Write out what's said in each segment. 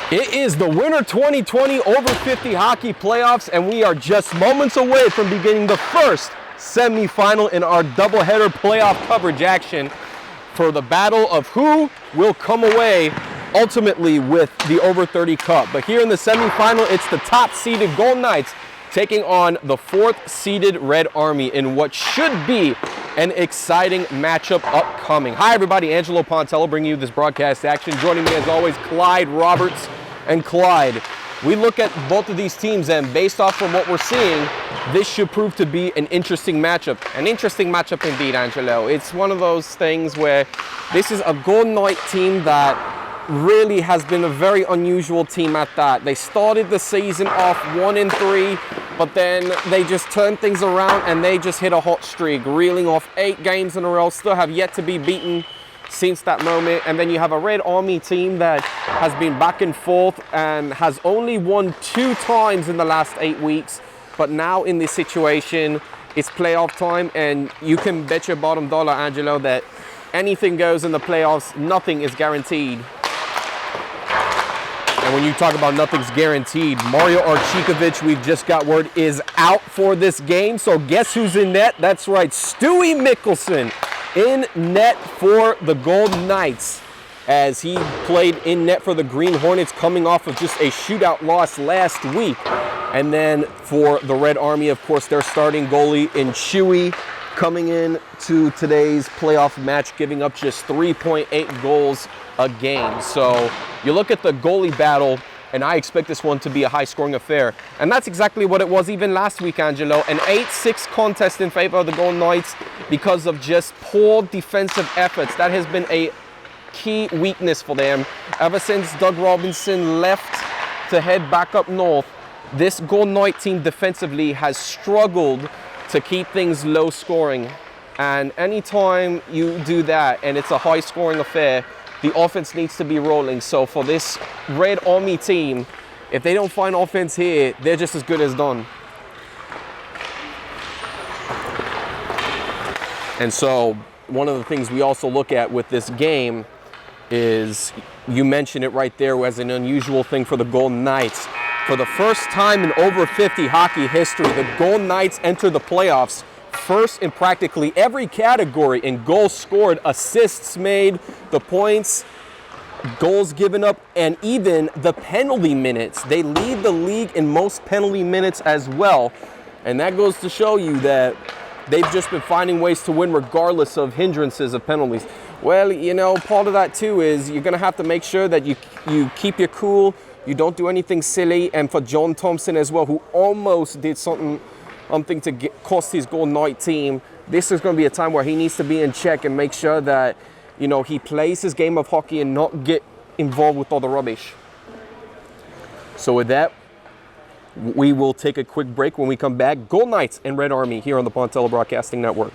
It is the Winter 2020 Over 50 Hockey Playoffs, and we are just moments away from beginning the first semifinal in our doubleheader playoff coverage action for the battle of who will come away ultimately with the Over 30 Cup. But here in the semifinal, it's the top-seeded Golden Knights taking on the fourth-seeded Red Army in what should be an exciting matchup upcoming. Hi, everybody. Angelo Pontello bringing you this broadcast action. Joining me, as always, Clyde Roberts. And Clyde, we look at both of these teams, and based off from what we're seeing, this should prove to be an interesting matchup. An interesting matchup indeed, Angelo. It's one of those things where this is a Golden Knight team that really has been a very unusual team at that. They started the season off 1-3, but then they just turned things around and they just hit a hot streak, reeling off 8 games in a row, still have yet to be beaten since that moment. And then you have a Red Army team that has been back and forth and has only won 2 times in the last 8 weeks. But now in this situation, it's playoff time, and you can bet your bottom dollar, Angelo, that anything goes in the playoffs. Nothing is guaranteed. And when you talk about nothing's guaranteed, Mario Archikovic, we've just got word, is out for this game. So guess who's in net? That's right, Stewie Mikkelsen in net for the Golden Knights, as he played in net for the Green Hornets, coming off of just a shootout loss last week. And then for the Red Army, of course, their starting goalie in Chewy, coming in to today's playoff match, giving up just 3.8 goals a game. So you look at the goalie battle, and I expect this one to be a high-scoring affair. And that's exactly what it was even last week, Angelo. An 8-6 contest in favor of the Golden Knights because of just poor defensive efforts. That has been a key weakness for them. Ever since Doug Robinson left to head back up north, this Golden Knight team defensively has struggled to keep things low-scoring. And anytime you do that and it's a high-scoring affair, the offense needs to be rolling. So for this Red Army team, if they don't find offense here, they're just as good as done. And so one of the things we also look at with this game is, you mentioned it right there as an unusual thing for the Golden Knights. For the first time in over 50 hockey history, the Golden Knights enter the playoffs first in practically every category, in goals scored, assists made, the points, goals given up, and even the penalty minutes. They lead the league in most penalty minutes as well. And that goes to show you that they've just been finding ways to win regardless of hindrances of penalties. Well, you know, part of that too is you're going to have to make sure that you keep your cool, you don't do anything silly. And for John Thompson as well, who almost did something to cost his Golden Knight team, this is going to be a time where he needs to be in check and make sure that, you know, he plays his game of hockey and not get involved with all the rubbish. So with that, we will take a quick break. When we come back, Golden Knights and Red Army here on the Pontello Broadcasting Network.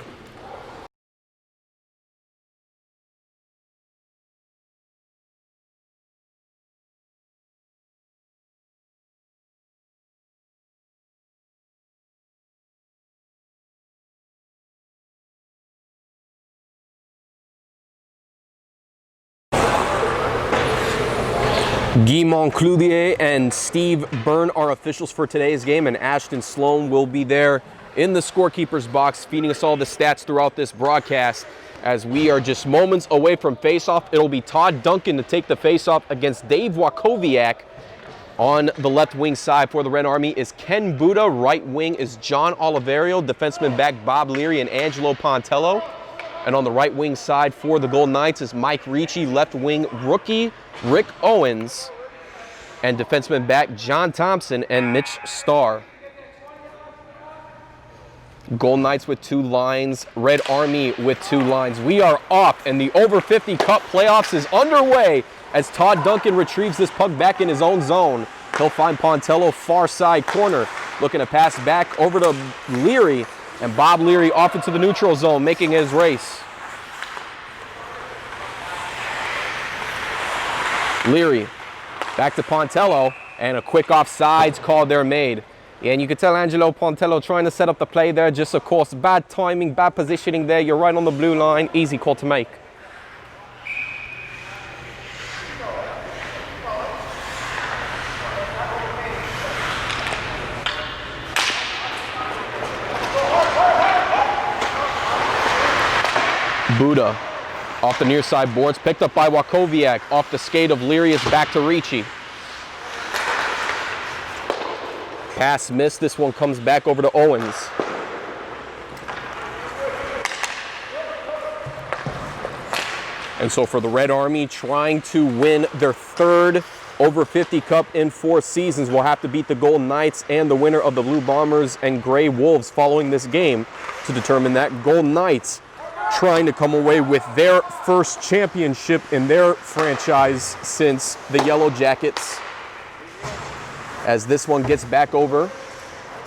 Guy Moncloudier and Steve Byrne are officials for today's game, and Ashton Sloan will be there in the scorekeeper's box, feeding us all the stats throughout this broadcast. As we are just moments away from face-off, it'll be Todd Duncan to take the face-off against Dave Wachowiak. On the left wing side for the Red Army is Ken Buda. Right wing is John Oliverio. Defenseman back Bob Leary and Angelo Pontello. And on the right wing side for the Golden Knights is Mike Ricci. Left wing rookie Rick Owens. And defenseman back John Thompson and Mitch Starr. Golden Knights with 2 lines. Red Army with 2 lines. We are off, and the Over 50 Cup playoffs is underway as Todd Duncan retrieves this puck back in his own zone. He'll find Pontello far side corner, looking to pass back over to Leary. And Bob Leary off into the neutral zone, making his race. Leary back to Pontello, and a quick offsides call there made. And you could tell Angelo Pontello trying to set up the play there, just of course bad timing, bad positioning there. You're right on the blue line, easy call to make. Buda off the near side boards, picked up by Wakowiak, off the skate of Lirius, back to Ricci. Pass missed, this one comes back over to Owens. And so for the Red Army, trying to win their third over 50 cup in 4 seasons, will have to beat the Golden Knights and the winner of the Blue Bombers and Gray Wolves following this game to determine that. Golden Knights trying to come away with their first championship in their franchise since the Yellow Jackets, as this one gets back over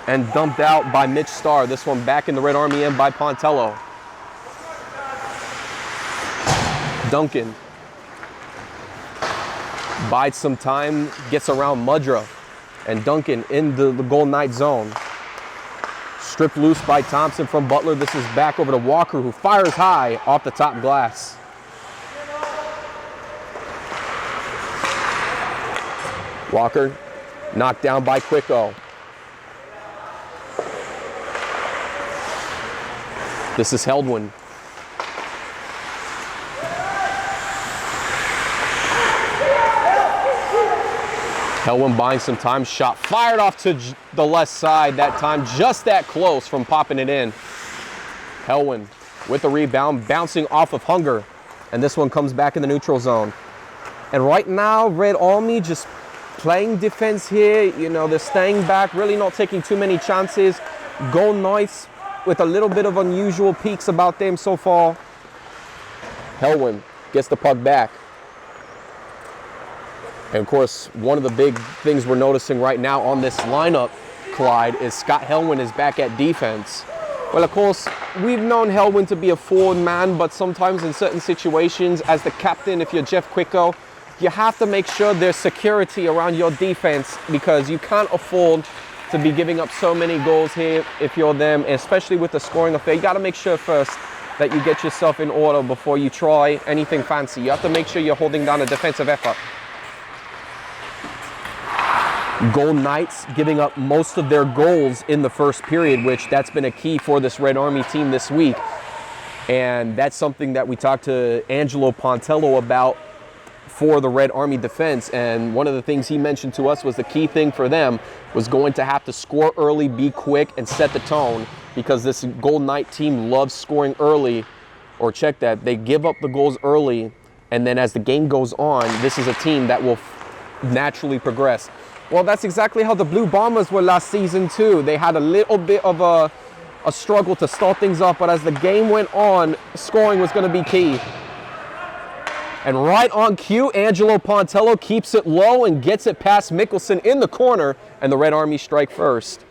and dumped out by Mitch Starr. This one back in the Red Army end by Pontello. Duncan bides some time, gets around Mudra, and Duncan in the Golden Knight zone. Stripped loose by Thompson from Butler. This is back over to Walker, who fires high off the top glass. Walker knocked down by Quicko. This is Heldwin. Heldwin buying some time, shot fired off to the left side that time, just that close from popping it in. Heldwin with the rebound, bouncing off of Hunger, and this one comes back in the neutral zone. And right now, Red Army just playing defense here. You know, they're staying back, really not taking too many chances. Golden Knights with a little bit of unusual peaks about them so far. Heldwin gets the puck back. And of course, one of the big things we're noticing right now on this lineup, Clyde, is Scott Heldwin is back at defense. Well, of course, we've known Heldwin to be a forward man, but sometimes in certain situations, as the captain, if you're Jeff Quicko, you have to make sure there's security around your defense, because you can't afford to be giving up so many goals here if you're them, especially with the scoring affair. You got to make sure first that you get yourself in order before you try anything fancy. You have to make sure you're holding down a defensive effort. Golden Knights giving up most of their goals in the first period, which that's been a key for this Red Army team this week. And that's something that we talked to Angelo Pontello about for the Red Army defense. And one of the things he mentioned to us was the key thing for them was going to have to score early, be quick, and set the tone, because this Golden Knight team loves scoring early. Or check that, they give up the goals early, and then as the game goes on, this is a team that will naturally progress. Well, that's exactly how the Blue Bombers were last season too. They had a little bit of a struggle to start things off, but as the game went on, scoring was going to be key. And right on cue, Angelo Pontello keeps it low and gets it past Mickelson in the corner, and the Red Army strike first.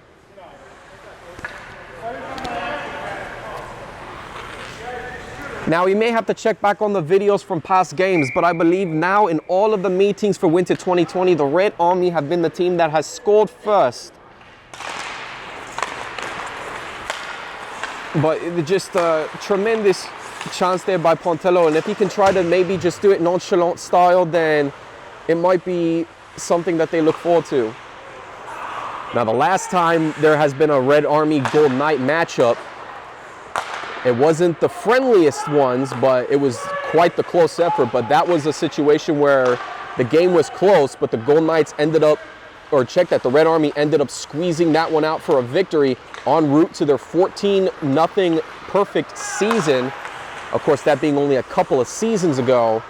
Now, we may have to check back on the videos from past games, but I believe now in all of the meetings for winter 2020, the Red Army have been the team that has scored first. But just a tremendous chance there by Pontello, and if he can try to maybe just do it nonchalant style, then it might be something that they look forward to. Now, the last time there has been a Red Army Golden Knight matchup, it wasn't the friendliest ones, but it was quite the close effort. But that was a situation where the game was close, but the Golden Knights ended up, or check that, the Red Army ended up squeezing that one out for a victory en route to their 14-0 perfect season. Of course, that being only a couple of seasons ago.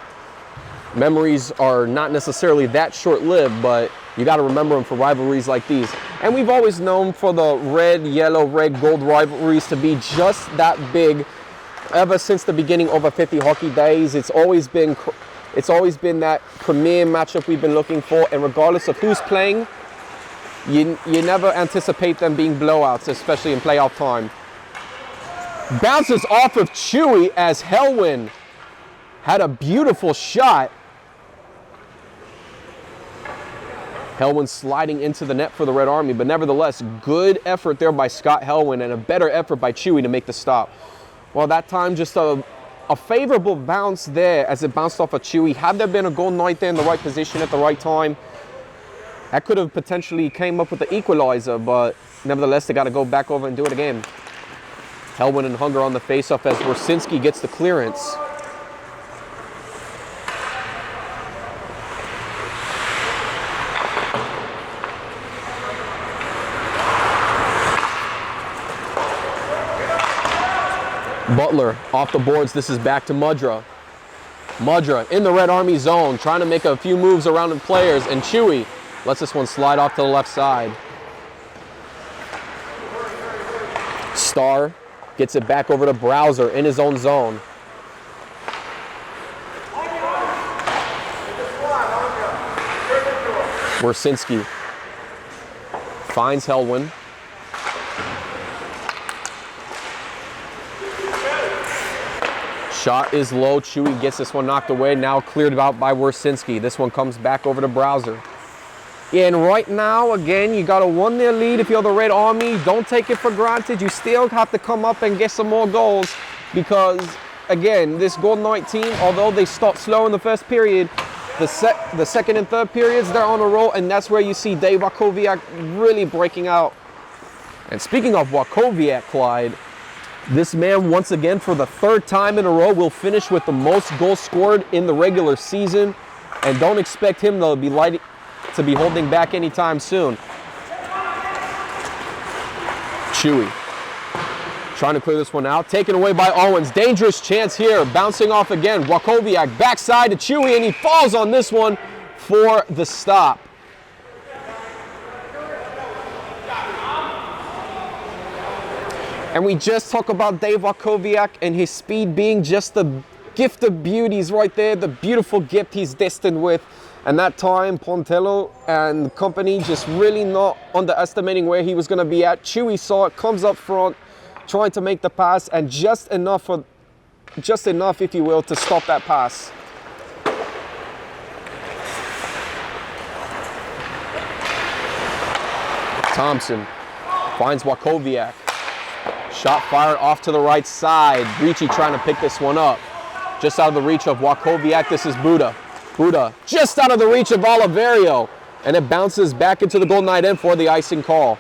Memories are not necessarily that short-lived, but you got to remember them for rivalries like these. And we've always known for the red, yellow, red, gold rivalries to be just that big. Ever since the beginning over 50 hockey days, it's always been that premier matchup we've been looking for. And regardless of who's playing, you never anticipate them being blowouts, especially in playoff time. Bounces off of Chewy as Heldwin had a beautiful shot. Heldwin sliding into the net for the Red Army, but nevertheless, good effort there by Scott Heldwin and a better effort by Chewy to make the stop. Well, that time just a favorable bounce there as it bounced off of Chewy. Had there been a Golden Knight there in the right position at the right time, that could have potentially came up with the equalizer, but nevertheless, they got to go back over and do it again. Helwin and Hunger on the faceoff as Wersinski gets the clearance. Butler off the boards. This is back to Mudra. Mudra in the Red Army zone, trying to make a few moves around the players, and Chewy lets this one slide off to the left side. Star gets it back over to Browser in his own zone. Wersinski finds Helwin. Shot is low. Chewy gets this one knocked away. Now cleared out by Wersinski. This one comes back over to Browser. Yeah, and right now, again, you got a 1-0 lead. If you're the Red Army, don't take it for granted. You still have to come up and get some more goals because, again, this Golden Knight team, although they start slow in the first period, the second and third periods, they're on a roll, and that's where you see Dave Wachowiak really breaking out. And speaking of Wachowiak, Clyde, this man, once again, for the third time in a row, will finish with the most goals scored in the regular season. And don't expect him to be holding back anytime soon. Chewy trying to clear this one out. Taken away by Owens. Dangerous chance here. Bouncing off again. Wachowiak backside to Chewy, and he falls on this one for the stop. And we just talk about Dave Wachowiak and his speed being just the gift of beauties right there, the beautiful gift he's destined with. And that time, Pontello and company just really not underestimating where he was going to be at. Chewy saw it, comes up front, trying to make the pass, and just enough, if you will, to stop that pass. Thompson finds Wachowiak. Shot fired off to the right side. Ricci trying to pick this one up. Just out of the reach of Wachowiak, this is Buda. Buda just out of the reach of Oliverio. And it bounces back into the Golden Knight end for the icing call.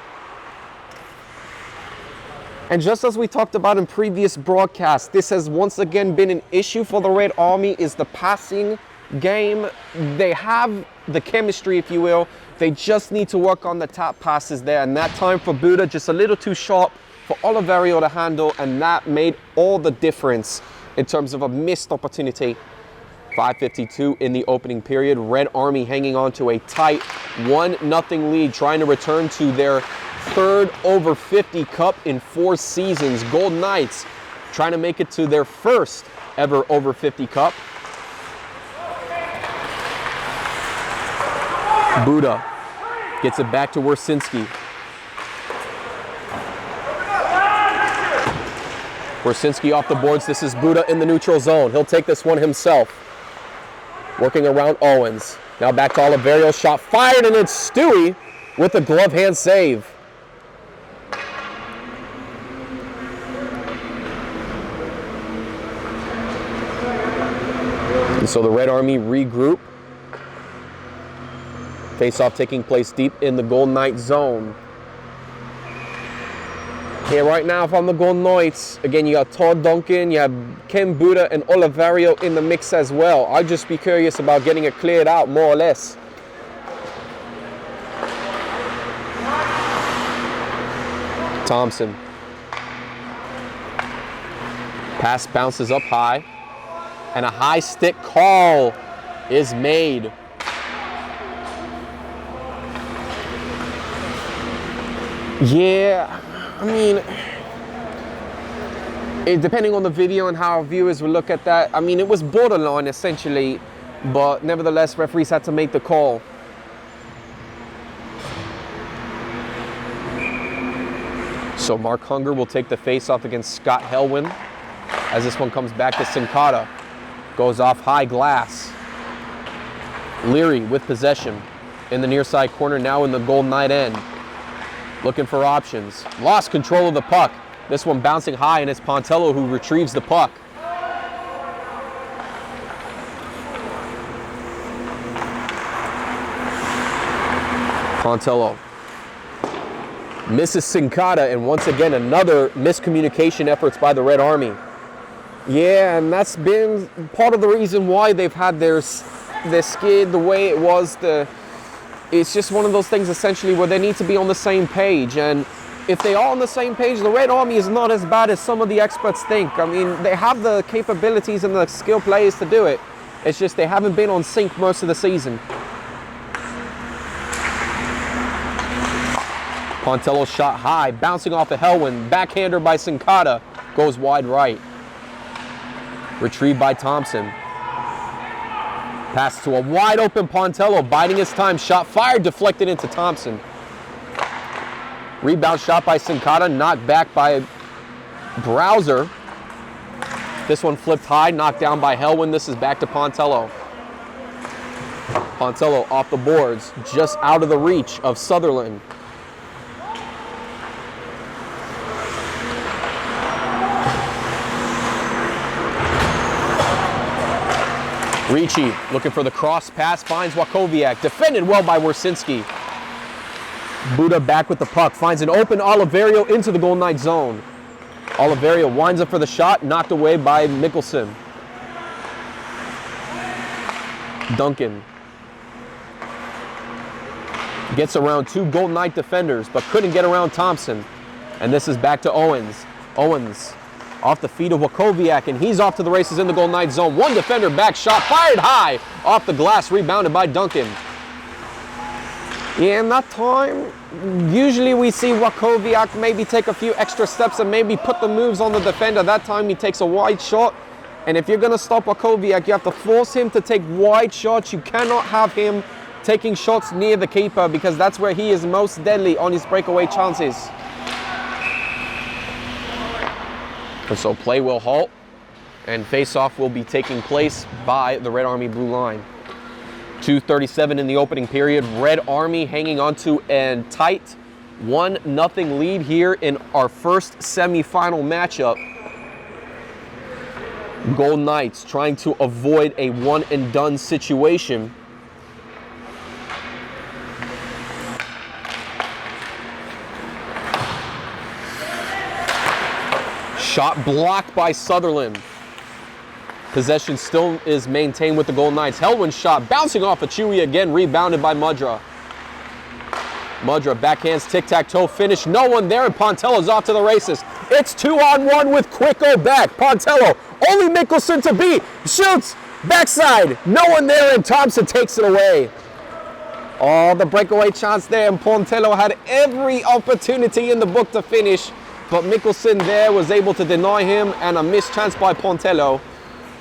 And just as we talked about in previous broadcasts, this has once again been an issue for the Red Army, is the passing game. They have the chemistry, if you will. They just need to work on the tap passes there. And that time for Buda, just a little too sharp for Oliverio to handle, and that made all the difference in terms of a missed opportunity. 5:52 in the opening period. Red Army hanging on to a tight 1-0 lead, trying to return to their third over 50 cup in 4 seasons. Golden Knights trying to make it to their first ever over 50 cup. Buda gets it back to Wersinski. Wersinski off the boards. This is Buda in the neutral zone. He'll take this one himself. Working around Owens. Now back to Oliverio. Shot fired, and it's Stewie with a glove hand save. And so the Red Army regroup. Face-off taking place deep in the Golden Knight zone. Yeah, right now, if I'm the Golden Knights, again, you got Todd Duncan, you have Ken Buda and Oliverio in the mix as well. I'd just be curious about getting it cleared out, more or less. Thompson. Pass bounces up high, and a high stick call is made. Yeah. I mean, depending on the video and how viewers will look at that, I mean, it was borderline essentially, but nevertheless, referees had to make the call. So Mark Hunger will take the face-off against Scott Helwin as this one comes back to Sincata. Goes off high glass. Leary with possession in the near side corner, now in the Golden Knight end. Looking for options. Lost control of the puck. This one bouncing high, and it's Pontello who retrieves the puck. Pontello Misses Sinkata, and once again, another miscommunication efforts by the Red Army. Yeah, and that's been part of the reason why they've had their skid the way it was. It's just one of those things, essentially, where they need to be on the same page. And if they are on the same page, the Red Army is not as bad as some of the experts think. I mean, they have the capabilities and the skill players to do it. It's just they haven't been on sync most of the season. Pontello shot high, bouncing off of Helwin. Backhander by Sinkata, goes wide right. Retrieved by Thompson. Pass to a wide open Pontello, biding his time. Shot fired, deflected into Thompson. Rebound shot by Sinkata, knocked back by Browser. This one flipped high, knocked down by Helwin. This is back to Pontello. Pontello off the boards, just out of the reach of Sutherland. Ricci looking for the cross pass, finds Wachowiak. Defended well by Wersinski. Buda back with the puck, finds an open Oliverio into the Golden Knights zone. Oliverio winds up for the shot, knocked away by Mickelson. Duncan gets around two Golden Knight defenders, but couldn't get around Thompson. And this is back to Owens. Owens off the feet of Wachowiak, and he's off to the races in the Golden Knight zone. One defender back, shot fired high off the glass, rebounded by Duncan. Yeah, in that time, usually we see Wachowiak maybe take a few extra steps and maybe put the moves on the defender. That time he takes a wide shot, and if you're going to stop Wachowiak, you have to force him to take wide shots. You cannot have him taking shots near the keeper, because that's where he is most deadly on his breakaway chances. And so play will halt, and face-off will be taking place by the Red Army blue line. 2:37 in the opening period. Red Army hanging on to a tight 1-0 lead here in our first semifinal matchup. Golden Knights trying to avoid a one-and-done situation. Shot blocked by Sutherland. Possession still is maintained with the Golden Knights. Helwin's shot bouncing off of Chewy again, rebounded by Mudra. Mudra backhands tic-tac-toe finish. No one there, and Pontello's off to the races. It's 2-on-1 with Quicko back. Pontello, only Mickelson to beat. Shoots, backside. No one there, and Thompson takes it away. Oh, the breakaway chance there, and Pontello had every opportunity in the book to finish. But Mickelson there was able to deny him, and a missed chance by Pontello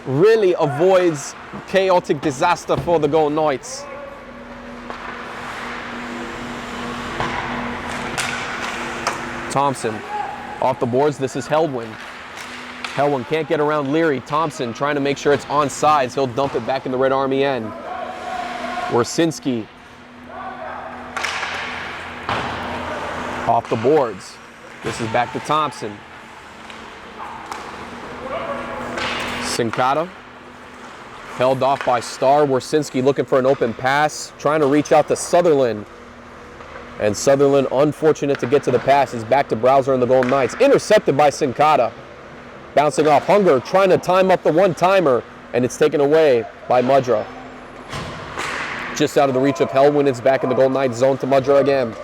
really avoids chaotic disaster for the Golden Knights. Thompson off the boards. This is Helwin. Helwin can't get around Leary. Thompson trying to make sure it's onside. He'll dump it back in the Red Army end. Wersinski off the boards. This is back to Thompson. Sinkata held off by Starr. Wersinski looking for an open pass, trying to reach out to Sutherland. And Sutherland, unfortunate to get to the pass, is back to Browser and the Golden Knights. Intercepted by Sinkata. Bouncing off Hunger, trying to time up the one-timer, and it's taken away by Mudra. Just out of the reach of Helwin, it's back in the Golden Knights zone to Mudra again.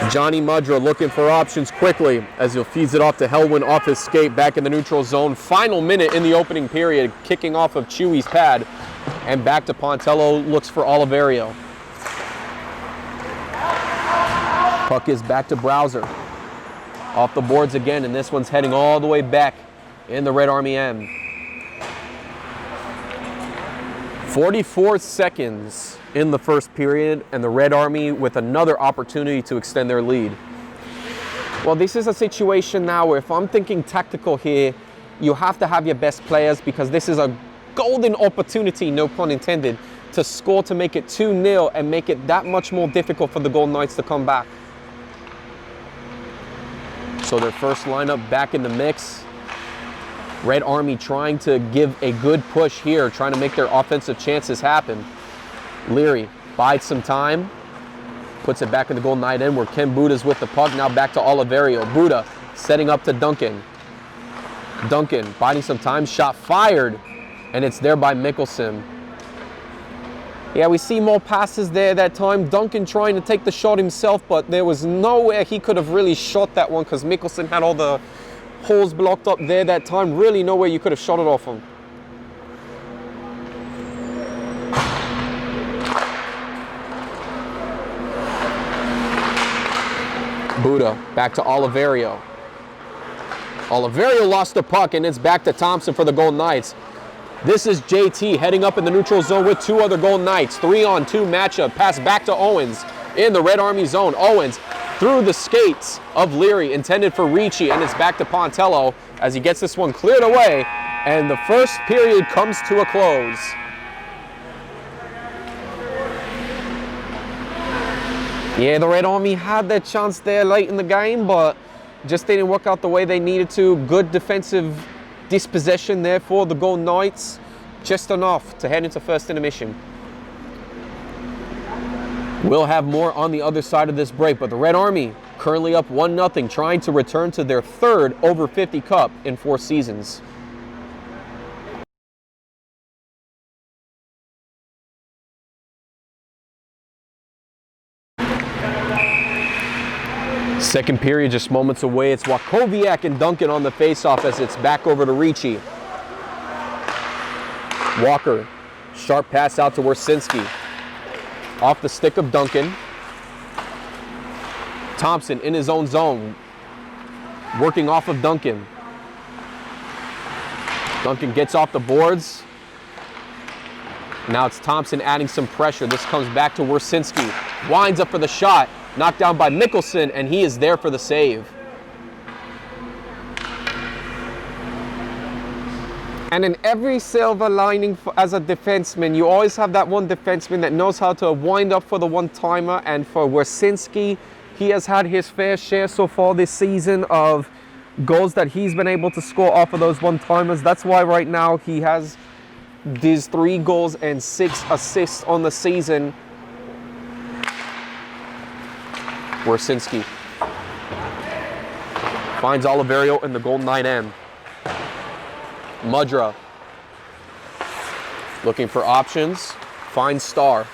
Johnny Mudra looking for options quickly as he feeds it off to Helwin off his skate, back in the neutral zone. Final minute in the opening period, kicking off of Chewy's pad, and back to Pontello, looks for Oliverio. Puck is back to Browser. Off the boards again, and this one's heading all the way back in the Red Army end. 44 seconds in the first period, and the Red Army with another opportunity to extend their lead. Well, this is a situation now where if I'm thinking tactical here, you have to have your best players, because this is a golden opportunity, no pun intended, to score to make it 2-0 and make it that much more difficult for the Golden Knights to come back. So their first lineup back in the mix. Red Army trying to give a good push here, trying to make their offensive chances happen. Leary bides some time. Puts it back in the Golden Knight end where Ken Buda's with the puck. Now back to Oliverio. Buda setting up to Duncan. Duncan biding some time. Shot fired. And it's there by Mikkelsen. Yeah, we see more passes there that time. Duncan trying to take the shot himself, but there was nowhere he could have really shot that one because Mikkelsen had all the holes blocked up there that time. Really nowhere you could have shot it off him. Buda back to Oliverio. Oliverio lost the puck, and it's back to Thompson for the Golden Knights. This is JT heading up in the neutral zone with 2 other Golden Knights. 3-on-2 matchup. Pass back to Owens in the Red Army zone. Owens through the skates of Leary, intended for Ricci, and it's back to Pontello as he gets this one cleared away, and the first period comes to a close. Yeah, the Red Army had their chance there late in the game, but just didn't work out the way they needed to. Good defensive dispossession there for the Golden Knights. Just enough to head into first intermission. We'll have more on the other side of this break, but the Red Army currently up 1-0, trying to return to their 3rd over 50 cup in 4 seasons. Second period just moments away. It's Wachowiak and Duncan on the faceoff as it's back over to Ricci. Walker, sharp pass out to Wersinski. Off the stick of Duncan. Thompson in his own zone, working off of Duncan. Duncan gets off the boards. Now it's Thompson adding some pressure. This comes back to Wersinski. Winds up for the shot. Knocked down by Mikkelsen, and he is there for the save. And in every silver lining as a defenseman, you always have that one defenseman that knows how to wind up for the one-timer. And for Wersinski, he has had his fair share so far this season of goals that he's been able to score off of those one-timers. That's why right now he has these 3 goals and 6 assists on the season. Wersinski finds Oliverio in the Golden Knight end. Mudra looking for options, finds Starr.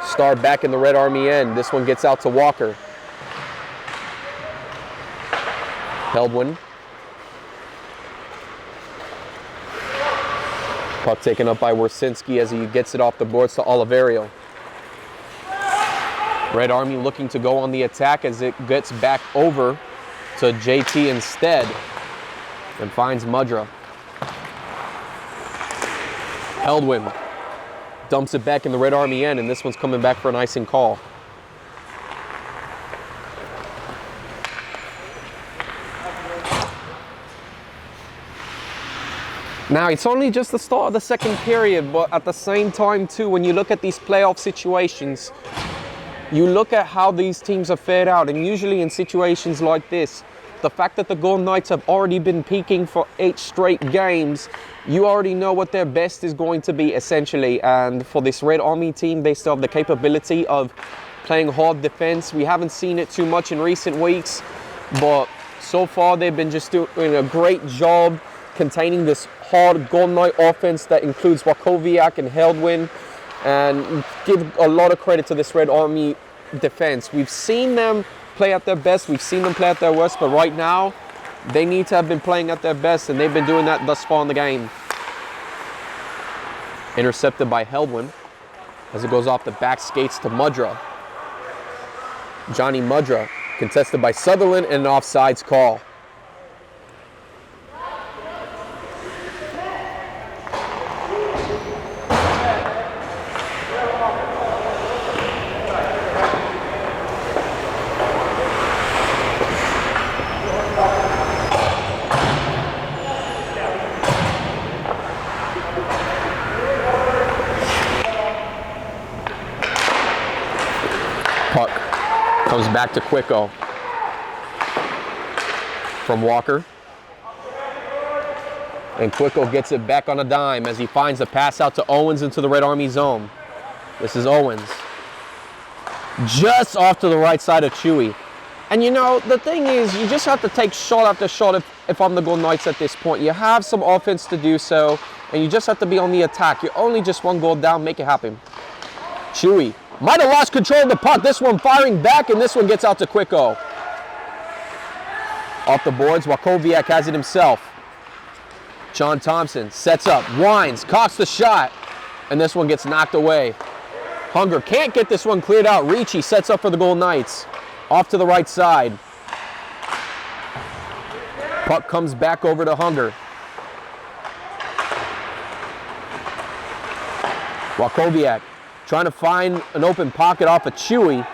Starr back in the Red Army end. This one gets out to Walker. Heldwin. Puck taken up by Wersinski as he gets it off the boards to Oliverio. Red Army looking to go on the attack as it gets back over to JT instead and finds Mudra. Heldwin dumps it back in the Red Army end, and this one's coming back for an icing call. Now, it's only just the start of the second period, but at the same time, too, when you look at these playoff situations, you look at how these teams have fared out, and usually in situations like this, the fact that the Golden Knights have already been peaking for 8 straight games, you already know what their best is going to be, essentially. And for this Red Army team, they still have the capability of playing hard defense. We haven't seen it too much in recent weeks, but so far they've been just doing a great job containing this hard Golden Knight offense that includes Wachowiak and Heldwin. And give a lot of credit to this Red Army defense. We've seen them play at their best. We've seen them play at their worst. But right now, they need to have been playing at their best. And they've been doing that thus far in the game. Intercepted by Heldwin as it goes off the back skates to Mudra. Johnny Mudra contested by Sutherland and an offsides call. Puck comes back to Quicko from Walker. And Quicko gets it back on a dime as he finds a pass out to Owens into the Red Army zone. This is Owens. Just off to the right side of Chewy. And you know, the thing is, you just have to take shot after shot if I'm the Golden Knights at this point. You have some offense to do so, and you just have to be on the attack. You're only just one goal down, make it happen. Chewy might have lost control of the puck. This one firing back, and this one gets out to Quicko. Off the boards, Wachowiak has it himself. John Thompson sets up, winds, cocks the shot, and this one gets knocked away. Hunger can't get this one cleared out. Ricci sets up for the Golden Knights. Off to the right side. Puck comes back over to Hunger. Wachowiak trying to find an open pocket off of Chewy.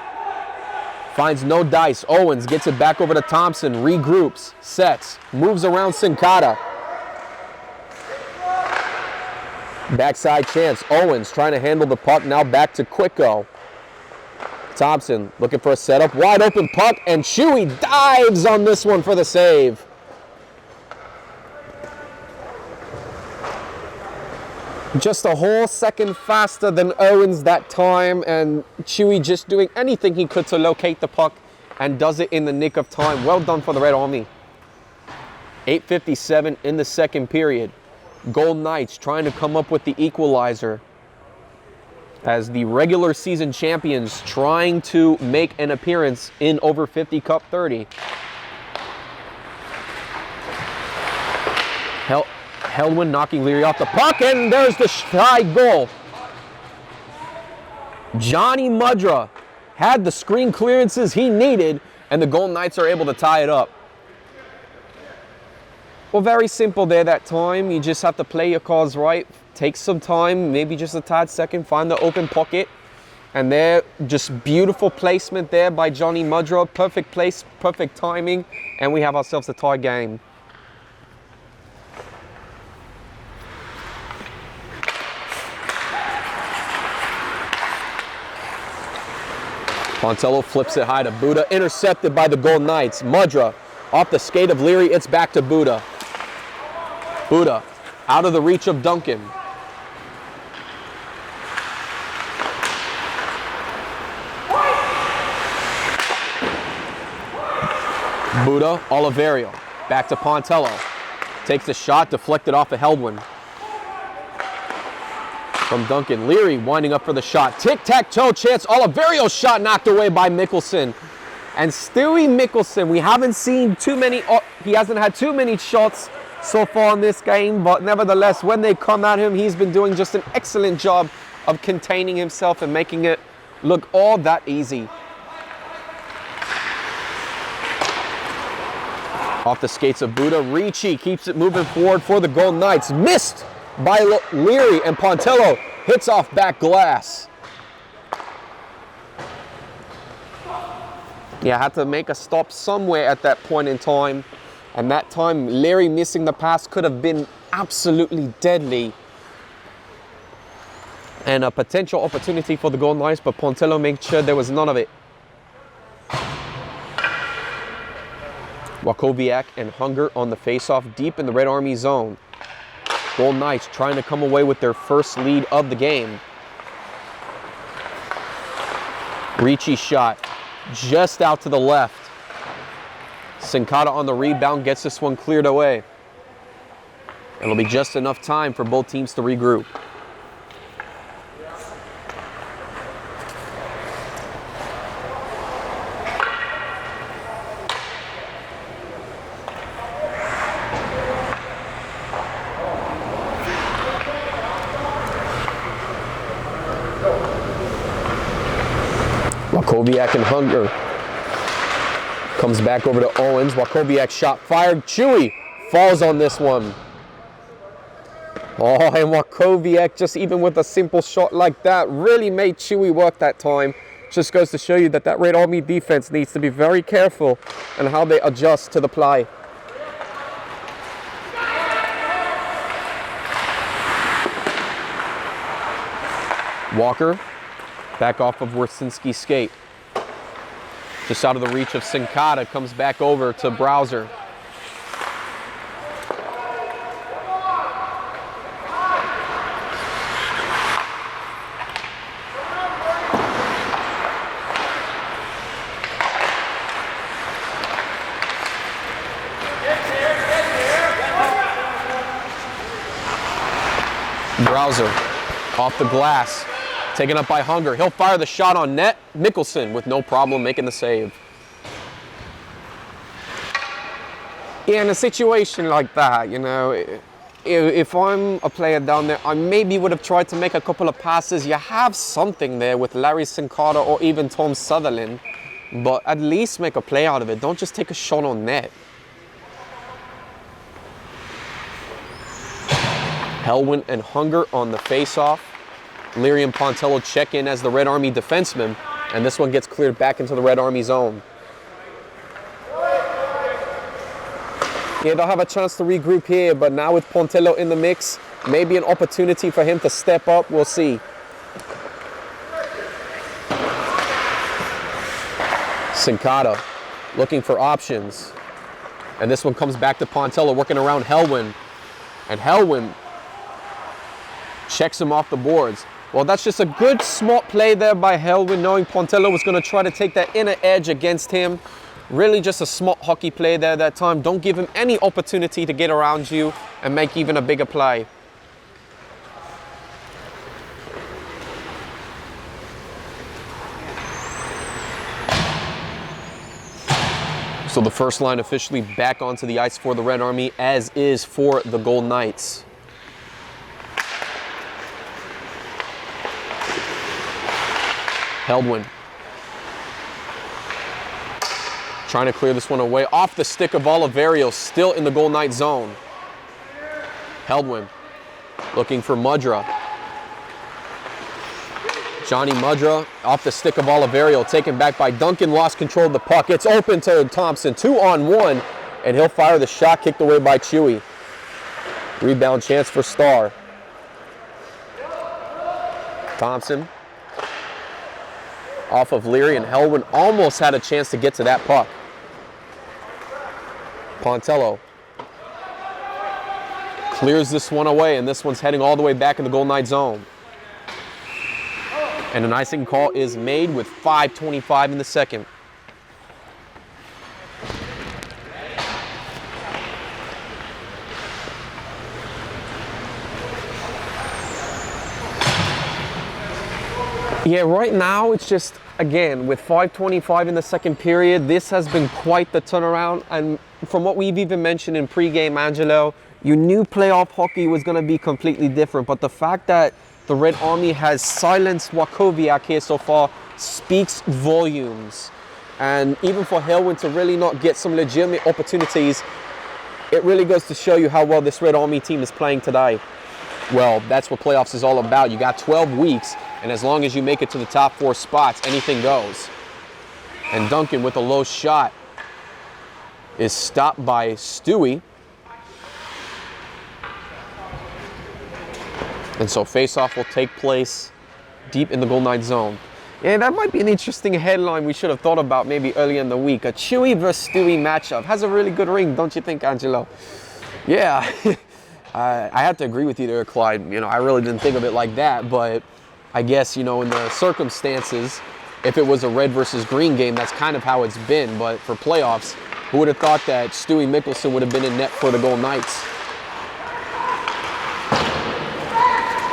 Finds no dice. Owens gets it back over to Thompson. Regroups. Sets. Moves around Sincata. Backside chance. Owens trying to handle the puck. Now back to Quicko. Thompson looking for a setup. Wide open puck. And Chewy dives on this one for the save. Just a whole second faster than Owens that time, and Chewy just doing anything he could to locate the puck and does it in the nick of time. Well done for the Red Army. 8:57 in the second period. Golden Knights trying to come up with the equalizer as the regular season champions trying to make an appearance in over 50 Cup 30. Helwin knocking Leary off the puck, and there's the shy goal. Johnny Mudra had the screen clearances he needed, and the Golden Knights are able to tie it up. Well, very simple there that time. You just have to play your cards right. Take some time, maybe just a tad second, find the open pocket. And there, just beautiful placement there by Johnny Mudra. Perfect place, perfect timing, and we have ourselves a tie game. Pontello flips it high to Buddha, intercepted by the Golden Knights. Mudra off the skate of Leary, it's back to Buddha. Buddha out of the reach of Duncan. Buddha, Oliverio, back to Pontello. Takes the shot, deflected off of Heldwin. From Duncan, Leary winding up for the shot. Tic-tac-toe chance. Oliverio's shot knocked away by Mickelson. And Stewie Mickelson, we haven't seen too many, he hasn't had too many shots so far in this game, but nevertheless, when they come at him, he's been doing just an excellent job of containing himself and making it look all that easy. Off the skates of Buddha, Ricci keeps it moving forward for the Golden Knights. Missed by Leary, and Pontello hits off back glass. Yeah, had to make a stop somewhere at that point in time. And that time, Leary missing the pass could have been absolutely deadly. And a potential opportunity for the Golden Knights, but Pontello made sure there was none of it. Wachowiak and Hunger on the face-off deep in the Red Army zone. Golden Knights trying to come away with their first lead of the game. Ricci shot just out to the left. Sincata on the rebound gets this one cleared away. It'll be just enough time for both teams to regroup. Wachowiak and Hunger. Comes back over to Owens. Wachowiak shot fired. Chewy falls on this one. Oh, and Wachowiak, just even with a simple shot like that, really made Chewy work that time. Just goes to show you that that Red Army defense needs to be very careful in how they adjust to the play. Walker, back off of Wersinski's skate. Just out of the reach of Sincata, comes back over to Browser. Bowser off the glass, taken up by Hunger. He'll fire the shot on net. Mickelson with no problem making the save. Yeah, in a situation like that, you know, if I'm a player down there, I maybe would have tried to make a couple of passes. You have something there with Larry Sincata or even Tom Sutherland, but at least make a play out of it. Don't just take a shot on net. Helwin and Hunger on the face-off. Leary and Pontello check in as the Red Army defensemen, and this one gets cleared back into the Red Army zone. Yeah, they'll have a chance to regroup here, but now with Pontello in the mix, maybe an opportunity for him to step up. We'll see. Sincata looking for options. And this one comes back to Pontello, working around Helwin. And Helwin checks him off the boards. Well, that's just a good smart play there by Helwin, knowing Pontello was going to try to take that inner edge against him. Really just a smart hockey play there that time. Don't give him any opportunity to get around you and make even a bigger play. So the first line officially back onto the ice for the Red Army, as is for the Golden Knights. Helwin trying to clear this one away. Off the stick of Oliverio, still in the Golden Knight zone. Helwin looking for Mudra. Johnny Mudra off the stick of Oliverio, taken back by Duncan, lost control of the puck. It's open to Thompson, 2-on-1, and he'll fire the shot, kicked away by Chewy. Rebound chance for Starr. Thompson off of Leary, and Helwin almost had a chance to get to that puck. Pontello clears this one away, and this one's heading all the way back in the Golden Knight zone. And an icing call is made with 5:25 in the second. Yeah, right now it's just, again, with 5:25 in the second period, this has been quite the turnaround. And from what we've even mentioned in pregame, Angelo, you knew playoff hockey was going to be completely different. But the fact that the Red Army has silenced Wachowiak here so far speaks volumes. And even for Helwin to really not get some legitimate opportunities, it really goes to show you how well this Red Army team is playing today. Well, that's what playoffs is all about. You got 12 weeks, and as long as you make it to the top 4 spots, anything goes. And Duncan with a low shot is stopped by Stewie. And so face-off will take place deep in the Golden Knight zone. Yeah, that might be an interesting headline we should have thought about maybe earlier in the week. A Chewy versus Stewie matchup. Has a really good ring, don't you think, Angelo? Yeah. I have to agree with you there, Clyde. You know, I really didn't think of it like that, but I guess, you know, in the circumstances, if it was a red versus green game, that's kind of how it's been. But for playoffs, who would have thought that Stewie Mickelson would have been in net for the Golden Knights?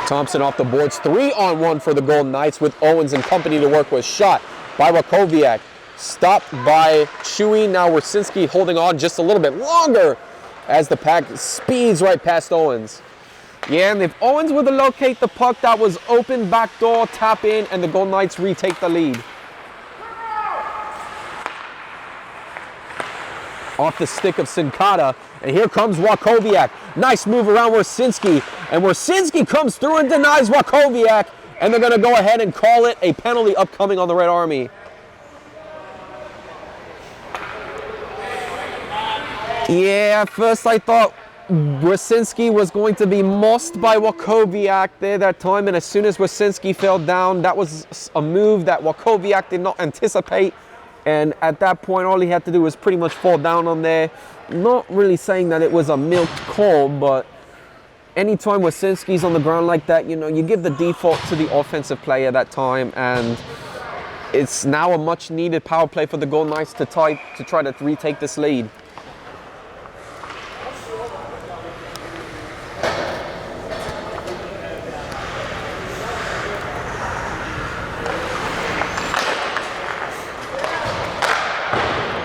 Thompson off the boards, 3-on-1 for the Golden Knights with Owens and company to work with. Shot by Wachowiak, stopped by Chewy. Now Wersinski holding on just a little bit longer as the pack speeds right past Owens. Yeah, and if Owens were to locate the puck that was open, backdoor, tap in, and the Golden Knights retake the lead. Off the stick of Sincata, and here comes Wachowiak. Nice move around Wersinski, and Wersinski comes through and denies Wachowiak, and they're going to go ahead and call it a penalty upcoming on the Red Army. Yeah, at first I thought Wersinski was going to be mossed by Wachowiak there that time, and as soon as Wersinski fell down, that was a move that Wachowiak did not anticipate. And at that point, all he had to do was pretty much fall down on there. Not really saying that it was a milked call, but anytime Wersinski's on the ground like that, you know, you give the default to the offensive player that time, and it's now a much needed power play for the Golden Knights to try to retake this lead.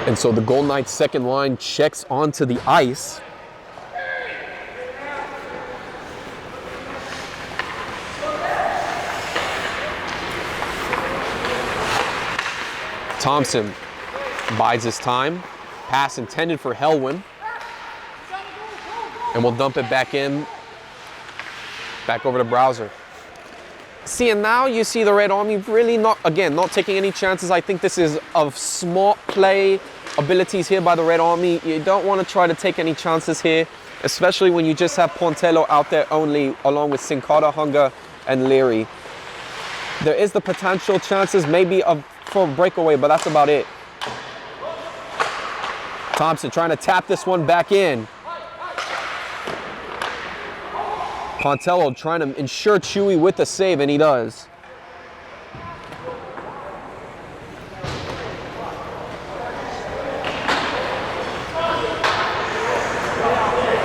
And so the Golden Knights second line checks onto the ice. Thompson bides his time. Pass intended for Helwin. And we'll dump it back in. Back over to Browser. See, and now you see the Red Army really not taking any chances. I think this is of smart play abilities here by the Red Army. You don't want to try to take any chances here, especially when you just have Pontello out there only, along with Sincata, Hunger, and Leary. There is the potential chances maybe for a breakaway, but that's about it. Thompson trying to tap this one back in. Pontello trying to ensure Chewy with the save, and he does.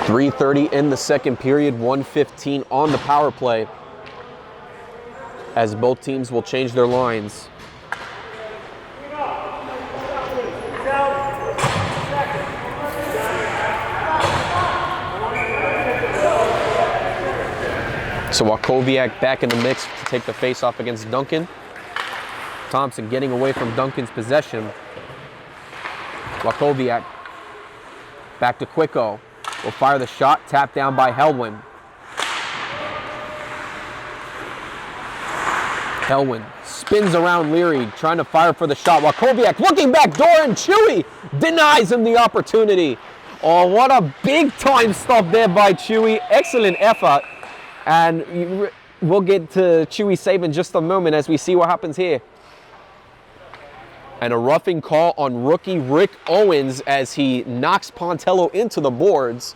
.330 in the second period, 1:15 on the power play, as both teams will change their lines. So Wachowiak back in the mix to take the face-off against Duncan. Thompson getting away from Duncan's possession. Wachowiak back to Quicko. Will fire the shot, tapped down by Helwin. Helwin spins around Leary, trying to fire for the shot. Wachowiak looking back door, and Chewy denies him the opportunity. Oh, what a big-time stop there by Chewy. Excellent effort. And we'll get to Chewy's save in just a moment as we see what happens here. And a roughing call on rookie Rick Owens as he knocks Pontello into the boards.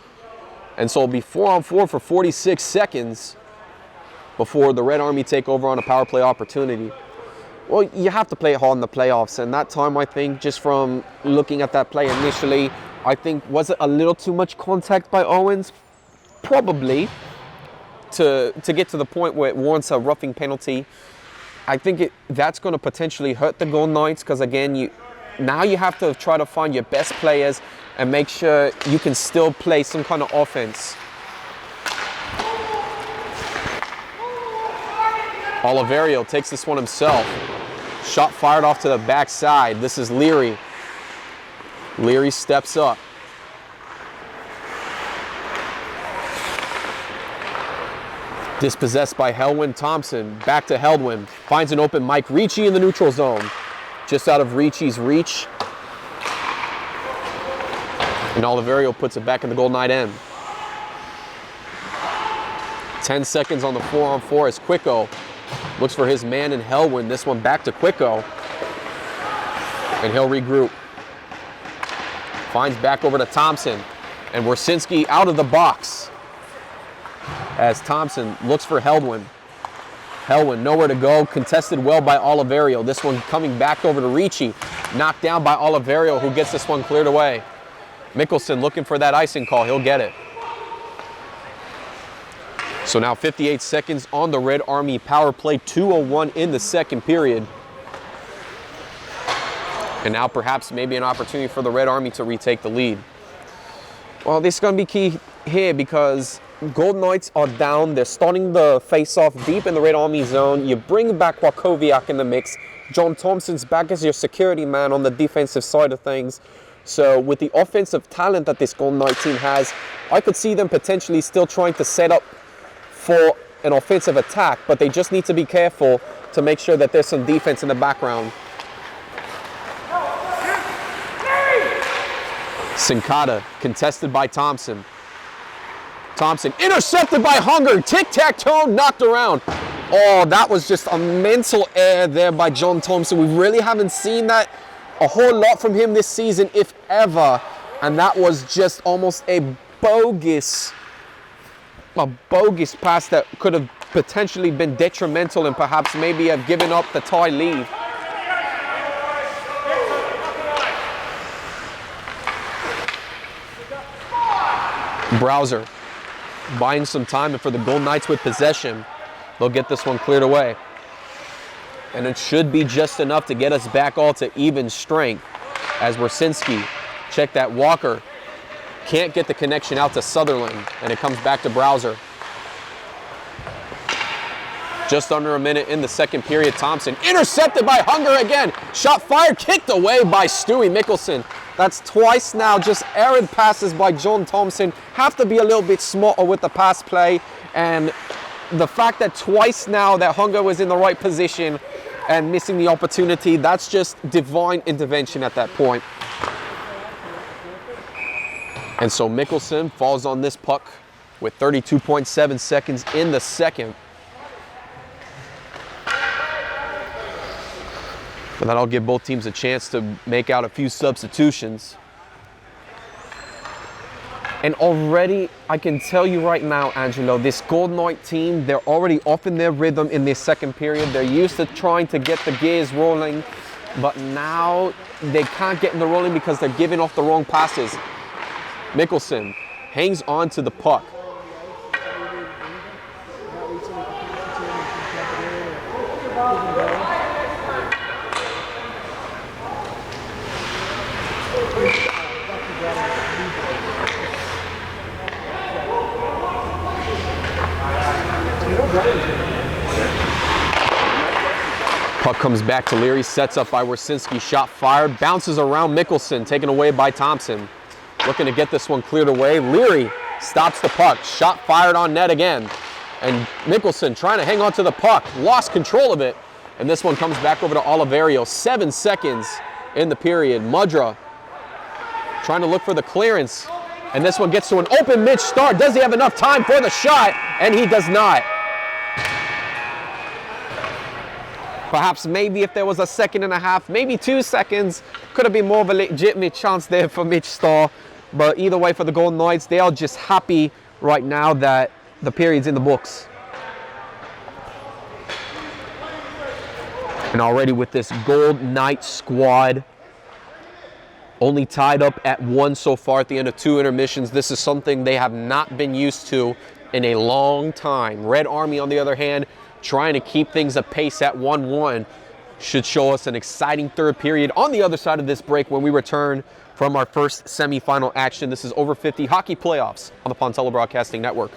And so it'll be 4-on-4 for 46 seconds before the Red Army take over on a power play opportunity. Well, you have to play it hard in the playoffs. And that time, I think, just from looking at that play initially, I think, was it a little too much contact by Owens? Probably. To get to the point where it warrants a roughing penalty. I think that's going to potentially hurt the Golden Knights, because again, now you have to try to find your best players and make sure you can still play some kind of offense. Oliverio takes this one himself. Shot fired off to the backside. This is Leary. Leary steps up. Dispossessed by Helwin. Thompson back to Helwin. Finds an open Mike Ricci in the neutral zone. Just out of Ricci's reach. And Oliverio puts it back in the Golden Knight end. 10 seconds on the 4-on-4 as Quicko looks for his man in Helwin. This one back to Quicko. And he'll regroup. Finds back over to Thompson. And Wersinski out of the box. As Thompson looks for Helwin. Helwin nowhere to go, contested well by Oliverio. This one coming back over to Ricci. Knocked down by Oliverio, who gets this one cleared away. Mickelson looking for that icing call. He'll get it. So now 58 seconds on the Red Army power play. 2:01 in the second period. And now perhaps maybe an opportunity for the Red Army to retake the lead. Well, this is going to be key here because Golden Knights are down. They're starting the face-off deep in the Red Army zone. You bring back Wachowiak in the mix. John Thompson's back as your security man on the defensive side of things. So with the offensive talent that this Golden Knight team has, I could see them potentially still trying to set up for an offensive attack, but they just need to be careful to make sure that there's some defense in the background. Sincata contested by Thompson. Thompson intercepted by Hunger. Tic-tac-toe, knocked around. Oh, that was just a mental error there by John Thompson. We really haven't seen that a whole lot from him this season, if ever. And that was just almost a bogus pass that could have potentially been detrimental and perhaps maybe have given up the tie lead. Browser buying some time, and for the Golden Knights with possession, they'll get this one cleared away. And it should be just enough to get us back all to even strength. as Wersinski. Check that. Walker can't get the connection out to Sutherland, and it comes back to Browser. Just under a minute in the second period. Thompson intercepted by Hunger again. Shot fired, kicked away by Stewie Mickelson. That's twice now, just errant passes by John Thompson. Have to be a little bit smarter with the pass play. And the fact that twice now that Hunger was in the right position and missing the opportunity, that's just divine intervention at that point. And so Mickelson falls on this puck with 32.7 seconds in the second. But that'll give both teams a chance to make out a few substitutions. And already, I can tell you right now, Angelo, this Golden Knight team, they're already off in their rhythm in this second period. They're used to trying to get the gears rolling, but now they can't get in the rolling because they're giving off the wrong passes. Mickelson hangs on to the puck. Puck comes back to Leary, sets up by Wersinski, shot fired, bounces around Mickelson, taken away by Thompson. Looking to get this one cleared away. Leary stops the puck, shot fired on net again. And Mickelson trying to hang on to the puck, lost control of it. And this one comes back over to Oliverio. 7 seconds in the period. Mudra trying to look for the clearance. And this one gets to an open Mitch Starr. Does he have enough time for the shot? And he does not. Perhaps maybe if there was a second and a half, maybe 2 seconds, could have been more of a legitimate chance there for Mitch Starr. But either way for the Golden Knights, they are just happy right now that the period's in the books. And already with this Golden Knight squad, only tied up at 1 so far at the end of 2 intermissions. This is something they have not been used to in a long time. Red Army, on the other hand, trying to keep things apace at 1-1. Should show us an exciting third period on the other side of this break when we return from our first semifinal action. This is Over 50 Hockey Playoffs on the Pontello Broadcasting Network.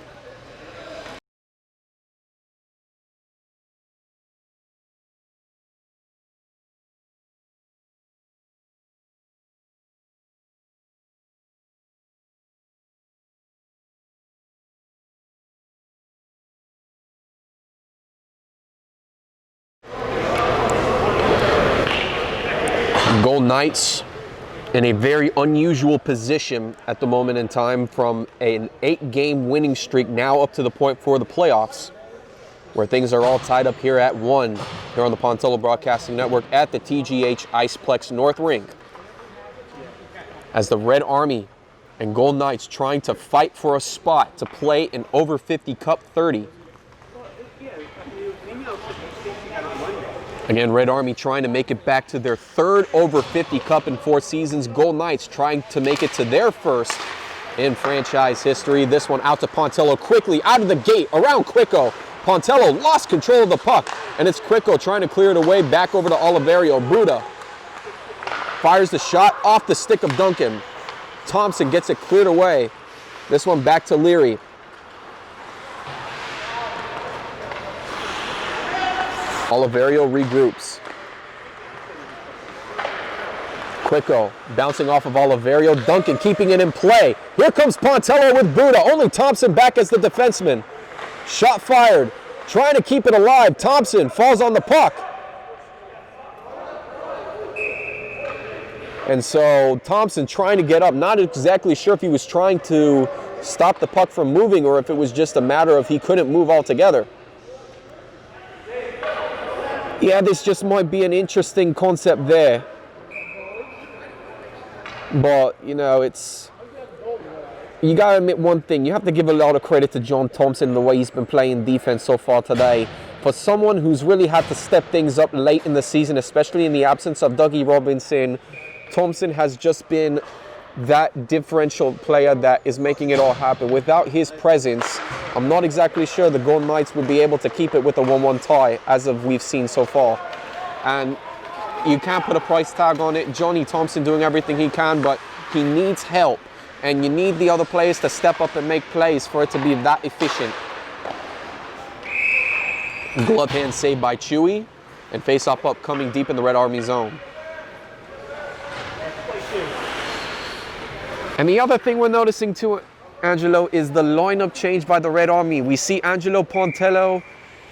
Golden Knights in a very unusual position at the moment in time, from an 8-game winning streak now up to the point for the playoffs, where things are all tied up here at 1 here on the Pontello Broadcasting Network at the TGH Iceplex North Rink. As the Red Army and Golden Knights trying to fight for a spot to play in Over 50 Cup 30. Again, Red Army trying to make it back to their 3rd Over 50 Cup in 4 seasons. Golden Knights trying to make it to their 1st in franchise history. This one out to Pontello quickly, out of the gate, around Quicko. Pontello lost control of the puck, and it's Quicko trying to clear it away, back over to Oliverio. Buda fires the shot off the stick of Duncan. Thompson gets it cleared away. This one back to Leary. Oliverio regroups. Quicko bouncing off of Oliverio. Duncan keeping it in play. Here comes Pontello with Buda. Only Thompson back as the defenseman. Shot fired. Trying to keep it alive. Thompson falls on the puck. And so Thompson trying to get up. Not exactly sure if he was trying to stop the puck from moving or if it was just a matter of he couldn't move altogether. Yeah, this just might be an interesting concept there. But, you know, you got to admit one thing. You have to give a lot of credit to John Thompson, the way he's been playing defense so far today. For someone who's really had to step things up late in the season, especially in the absence of Dougie Robinson, Thompson has just been that differential player that is making it all happen. Without his presence, I'm not exactly sure the Golden Knights would be able to keep it with a 1-1 tie as of we've seen so far. And You can't put a price tag on it. Johnny Thompson doing everything he can, but he needs help. And you need the other players to step up and make plays for it to be that efficient. Glove hand saved by Chewy. And face-off up coming deep in the Red Army zone. And the other thing we're noticing too, Angelo, is the lineup change by the Red Army. We see Angelo Pontello.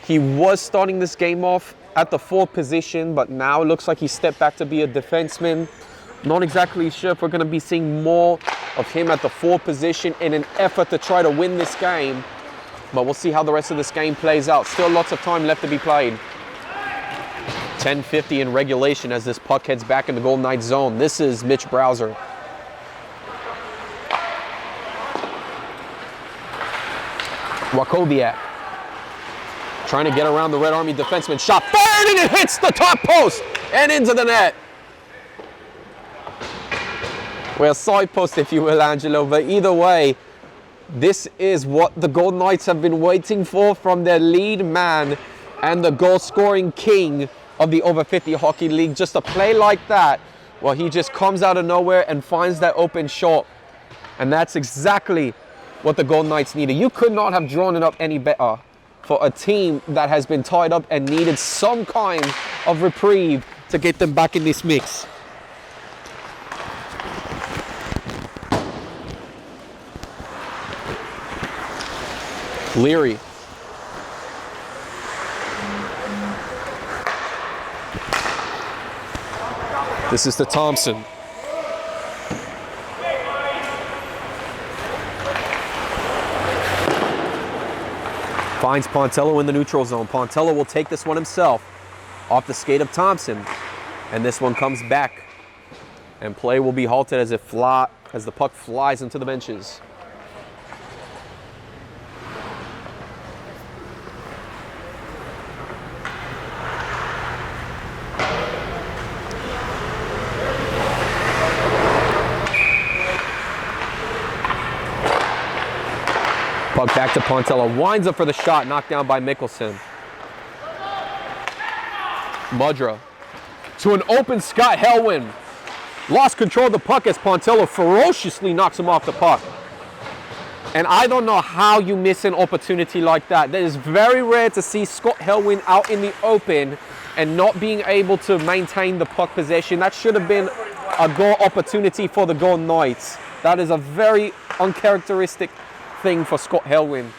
He was starting this game off at the 4th position, but now it looks like he stepped back to be a defenseman. Not exactly sure if we're going to be seeing more of him at the 4th position in an effort to try to win this game. But we'll see how the rest of this game plays out. Still lots of time left to be played. 10:50 in regulation as this puck heads back in the Golden Knights zone. This is Mitch Browser. Wakowiak trying to get around the Red Army defenseman. Shot fired and it hits the top post and into the net. Well, side post if you will, Angelo, but either way, this is what the Golden Knights have been waiting for from their lead man and the goal-scoring king of the over 50 Hockey League. Just a play like that, well, he just comes out of nowhere and finds that open shot. And that's exactly what the Golden Knights needed. You could not have drawn it up any better for a team that has been tied up and needed some kind of reprieve to get them back in this mix. Leary. This is to Thompson. Finds Pontello in the neutral zone. Pontello will take this one himself off the skate of Thompson. And this one comes back. And play will be halted as the puck flies into the benches. Puck back to Pontello, winds up for the shot, knocked down by Mickelson. Mudra to an open Scott Helwin. Lost control of the puck as Pontello ferociously knocks him off the puck. And I don't know how you miss an opportunity like that. That is very rare to see Scott Helwin out in the open and not being able to maintain the puck possession. That should have been a goal opportunity for the Golden Knights. That is a very uncharacteristic thing for Scott Helwin.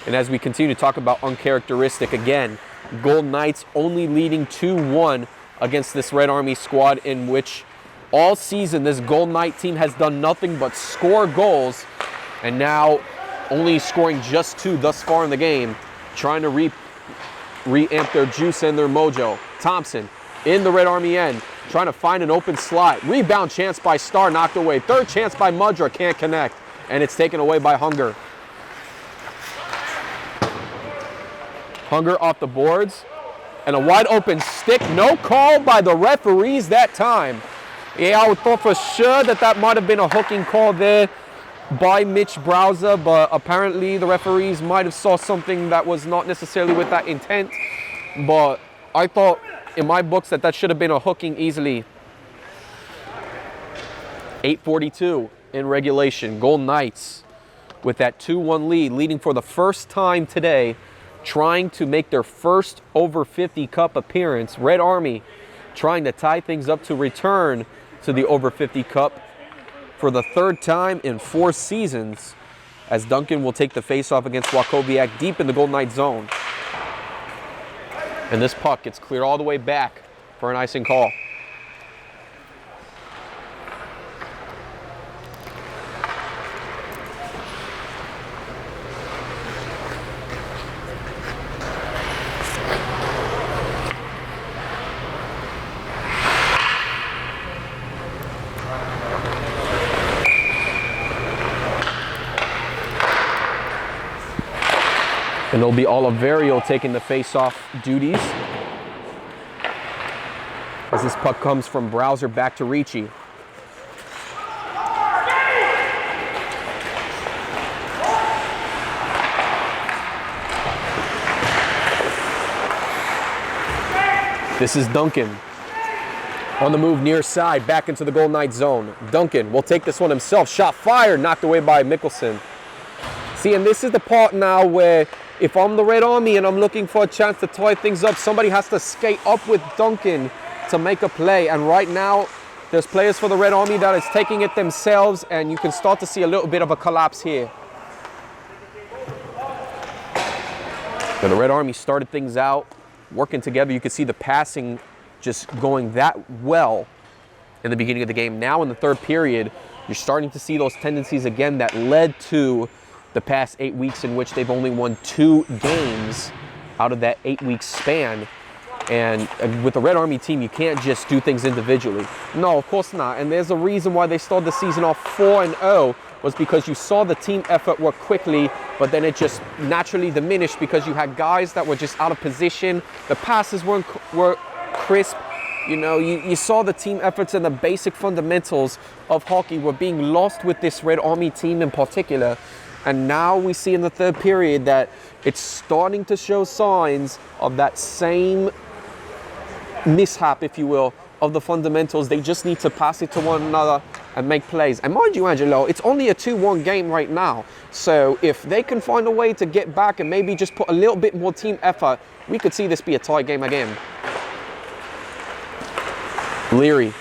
And as we continue to talk about uncharacteristic again, Golden Knights only leading 2-1 against this Red Army squad, in which all season this Golden Knight team has done nothing but score goals, and now only scoring just 2 thus far in the game, trying to re-amp their juice and their mojo. Thompson in the Red Army end, trying to find an open slot. Rebound chance by Starr, knocked away. Third chance by Mudra, can't connect. And it's taken away by Hunger. Hunger off the boards. And a wide open stick. No call by the referees that time. Yeah, I thought for sure that might have been a hooking call there by Mitch Browser, but apparently the referees might have saw something that was not necessarily with that intent. But I thought in my books that should have been a hooking easily. 8:42 in regulation. Golden Knights with that 2-1 lead, leading for the first time today, trying to make their first over 50 Cup appearance. Red Army trying to tie things up to return to the over 50 Cup for the 3rd time in 4 seasons, as Duncan will take the face-off against Wakowiak deep in the Golden Knight zone. And this puck gets cleared all the way back for an icing call. And it'll be Oliverio taking the face-off duties, as this puck comes from Browser back to Ricci. This is Duncan. On the move near side, back into the Golden Knights zone. Duncan will take this one himself. Shot fired, knocked away by Mikkelsen. See, and this is the part now where if I'm the Red Army and I'm looking for a chance to tie things up, somebody has to skate up with Duncan to make a play. And right now, there's players for the Red Army that is taking it themselves, and you can start to see a little bit of a collapse here. And the Red Army started things out, working together. You can see the passing just going that well in the beginning of the game. Now in the third period, you're starting to see those tendencies again that led to the past 8 weeks in which they've only won 2 games out of that 8-week span. And with the Red Army team, you can't just do things individually. No, of course not. And there's a reason why they started the season off 4-0 was because you saw the team effort work quickly, but then it just naturally diminished because you had guys that were just out of position. The passes were crisp. You know, you saw the team efforts and the basic fundamentals of hockey were being lost with this Red Army team in particular. And now we see in the third period that it's starting to show signs of that same mishap, if you will, of the fundamentals. They just need to pass it to one another and make plays. And mind you, Angelo, it's only a 2-1 game right now. So if they can find a way to get back and maybe just put a little bit more team effort, we could see this be a tie game again. Leary,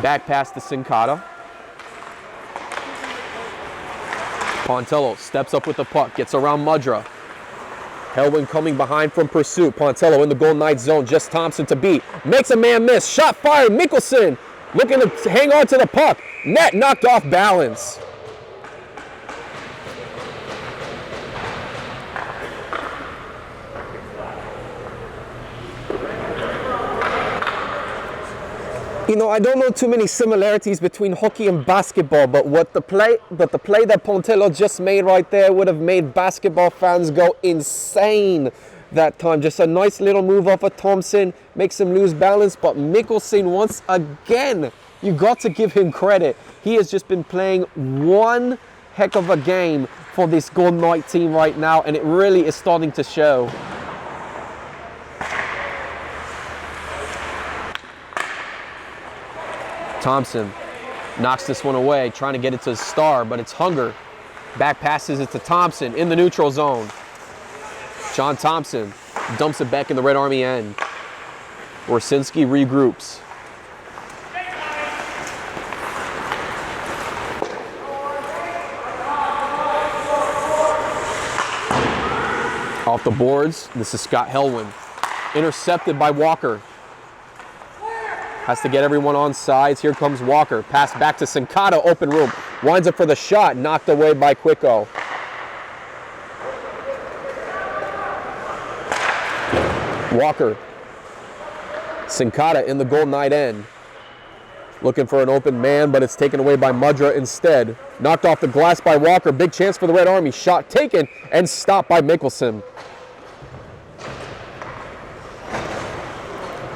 back pass to Sincata. Pontello steps up with the puck, gets around Mudra. Helwin coming behind from pursuit. Pontello in the Golden Knights zone, just Thompson to beat. Makes a man miss, shot fired, Mikkelsen looking to hang on to the puck. Net knocked off balance. You know, I don't know too many similarities between hockey and basketball, but the play that Pontello just made right there would have made basketball fans go insane that time. Just a nice little move off of Thompson, makes him lose balance, but Mikkelsen once again, you got to give him credit. He has just been playing one heck of a game for this Golden Knight team right now, and it really is starting to show. Thompson knocks this one away, trying to get it to Star, but it's Hunger. Back passes it to Thompson in the neutral zone. John Thompson dumps it back in the Red Army end. Orsinski regroups. Off the boards, this is Scott Helwin. Intercepted by Walker. Has to get everyone on sides. Here comes Walker. Pass back to Sincata, open room. Winds up for the shot, knocked away by Quicko. Walker. Sincata in the Golden Knight end. Looking for an open man, but it's taken away by Mudra instead. Knocked off the glass by Walker. Big chance for the Red Army. Shot taken and stopped by Mikkelsen.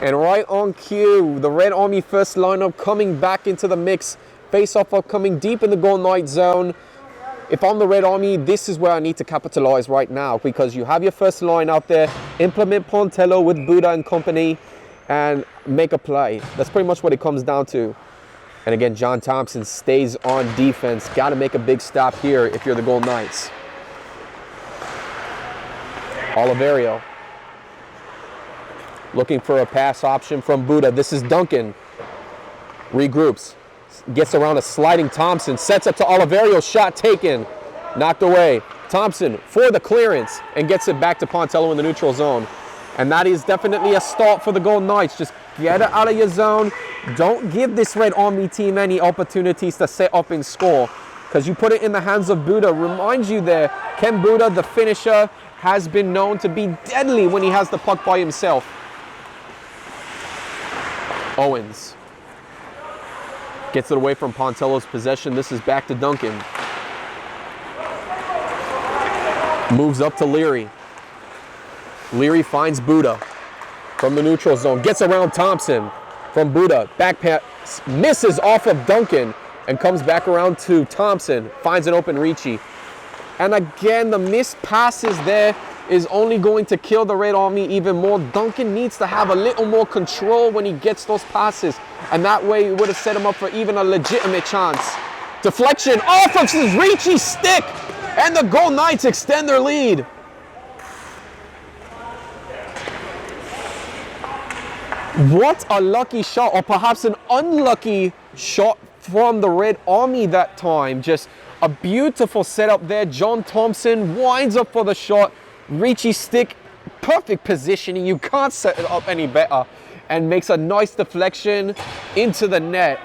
And right on cue, the Red Army first lineup coming back into the mix. Face-off are coming deep in the Golden Knight zone. If I'm the Red Army, this is where I need to capitalize right now, because you have your first line out there, implement Pontello with Buddha and company, and make a play. That's pretty much what it comes down to. And again, John Thompson stays on defense. Got to make a big stop here if you're the Golden Knights. Oliverio. Looking for a pass option from Buddha. This is Duncan. Regroups. Gets around a sliding Thompson. Sets up to Oliverio. Shot taken. Knocked away. Thompson for the clearance and gets it back to Pontello in the neutral zone. And that is definitely a start for the Golden Knights. Just get it out of your zone. Don't give this Red Army team any opportunities to set up and score, because you put it in the hands of Buddha. Remind you there, Ken Buddha, the finisher, has been known to be deadly when he has the puck by himself. Owens gets it away from Pontello's possession. This is back to Duncan. Moves up to Leary. Leary finds Buddha from the neutral zone. Gets around Thompson from Buddha. Back pass misses off of Duncan and comes back around to Thompson. Finds an open Ricci. And again, the missed passes there is only going to kill the Red Army even more. Duncan needs to have a little more control when he gets those passes, and that way it would have set him up for even a legitimate chance. Deflection off of Ricci's stick, and the Gold Knights extend their lead. What a lucky shot, or perhaps an unlucky shot from the Red Army that time. Just a beautiful setup there. John Thompson winds up for the shot. Ricci's stick, perfect positioning. You can't set it up any better. And makes a nice deflection into the net.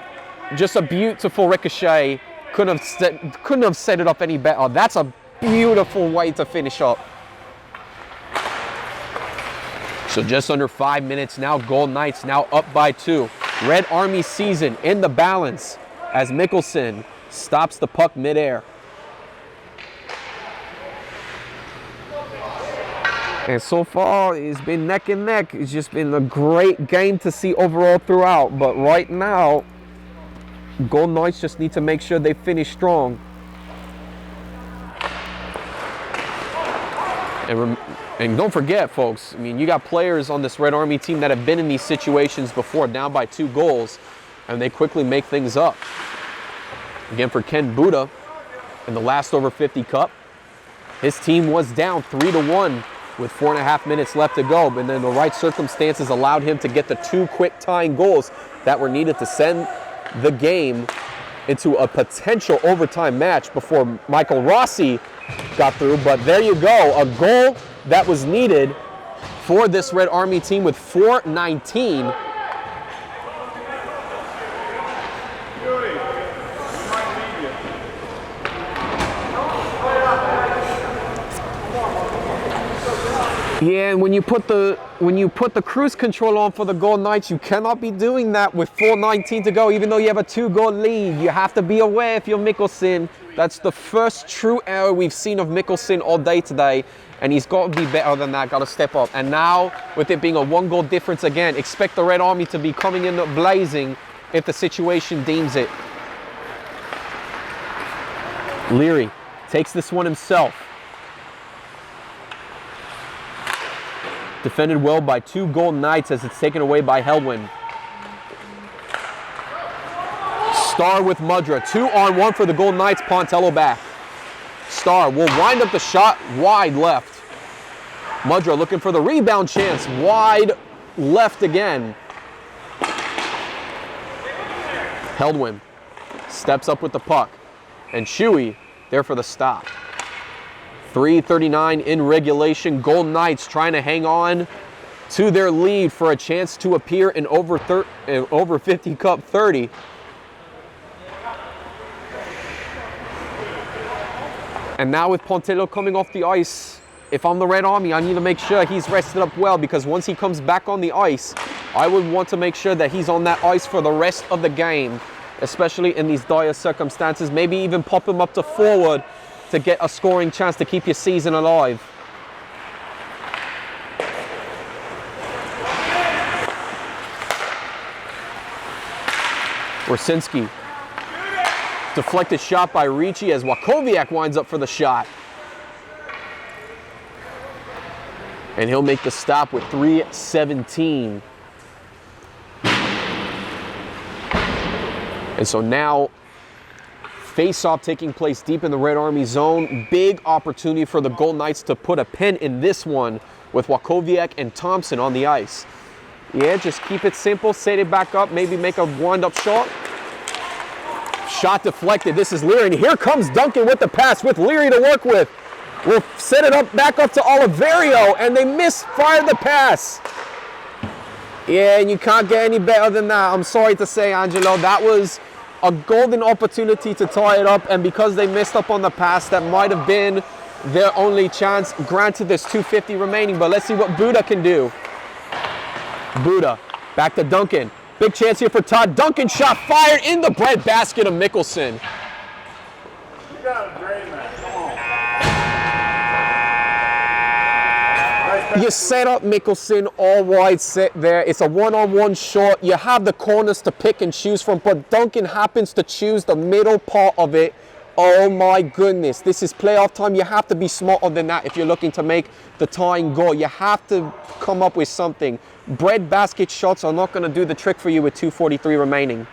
Just a beautiful ricochet. Couldn't have set it up any better. That's a beautiful way to finish up. So just under 5 minutes now, Gold Knights now up by 2. Red Army season in the balance as Mikkelsen stops the puck midair. And so far, it's been neck and neck. It's just been a great game to see overall throughout. But right now, Gold Knights just need to make sure they finish strong. And don't forget, folks, I mean, you got players on this Red Army team that have been in these situations before, down by 2 goals, and they quickly make things up. Again, for Ken Buda in the last over 50 Cup, his team was down 3-1 with 4.5 minutes left to go, but then the right circumstances allowed him to get the 2 quick tying goals that were needed to send the game into a potential overtime match before Michael Rossi got through. But there you go, a goal that was needed for this Red Army team with 4:19. Yeah, and when you put the cruise control on for the Gold Knights, you cannot be doing that with 4:19 to go, even though you have a 2-goal lead. You have to be aware if you're Mikkelsen. That's the first true error we've seen of Mikkelsen all day today, and he's got to be better than that, got to step up. And now, with it being a 1-goal difference again, expect the Red Army to be coming in blazing if the situation deems it. Leary takes this one himself. Defended well by 2 Gold Knights as it's taken away by Helwin. Starr with Mudra. 2-on-1 for the Gold Knights. Pontello back. Starr will wind up the shot wide left. Mudra looking for the rebound chance. Wide left again. Helwin steps up with the puck. And Shuey there for the stop. 3:39 in regulation. Gold Knights trying to hang on to their lead for a chance to appear in over 50 Cup 30. And now with Pontello coming off the ice, if I'm the Red Army, I need to make sure he's rested up well, because once he comes back on the ice, I would want to make sure that he's on that ice for the rest of the game, especially in these dire circumstances. Maybe even pop him up to forward to get a scoring chance to keep your season alive. Warsinski. Deflected shot by Ricci as Wachowiak winds up for the shot. And he'll make the stop with 3:17. And so now, face-off taking place deep in the Red Army zone. Big opportunity for the Gold Knights to put a pin in this one with Wachowiak and Thompson on the ice. Yeah, just keep it simple, set it back up, maybe make a wind-up shot. Shot deflected. This is Leary, and here comes Duncan with the pass with Leary to work with. We'll set it up back up to Oliverio, and they misfired the pass. Yeah, and you can't get any better than that. I'm sorry to say, Angelo, that was a golden opportunity to tie it up, and because they missed up on the pass, that might have been their only chance. Granted, there's 2:50 remaining, but let's see what Buda can do. Buda, back to Duncan. Big chance here for Todd. Duncan shot fired in the bread basket of Mikkelsen. You got a great man. Come on. You set up Mikkelsen all wide set there. It's a one-on-one shot. You have the corners to pick and choose from, but Duncan happens to choose the middle part of it Oh my goodness, this is playoff time. You have to be smarter than that if you're looking to make the tying goal. You have to come up with something. Bread basket shots are not going to do the trick for you with 2:43 remaining.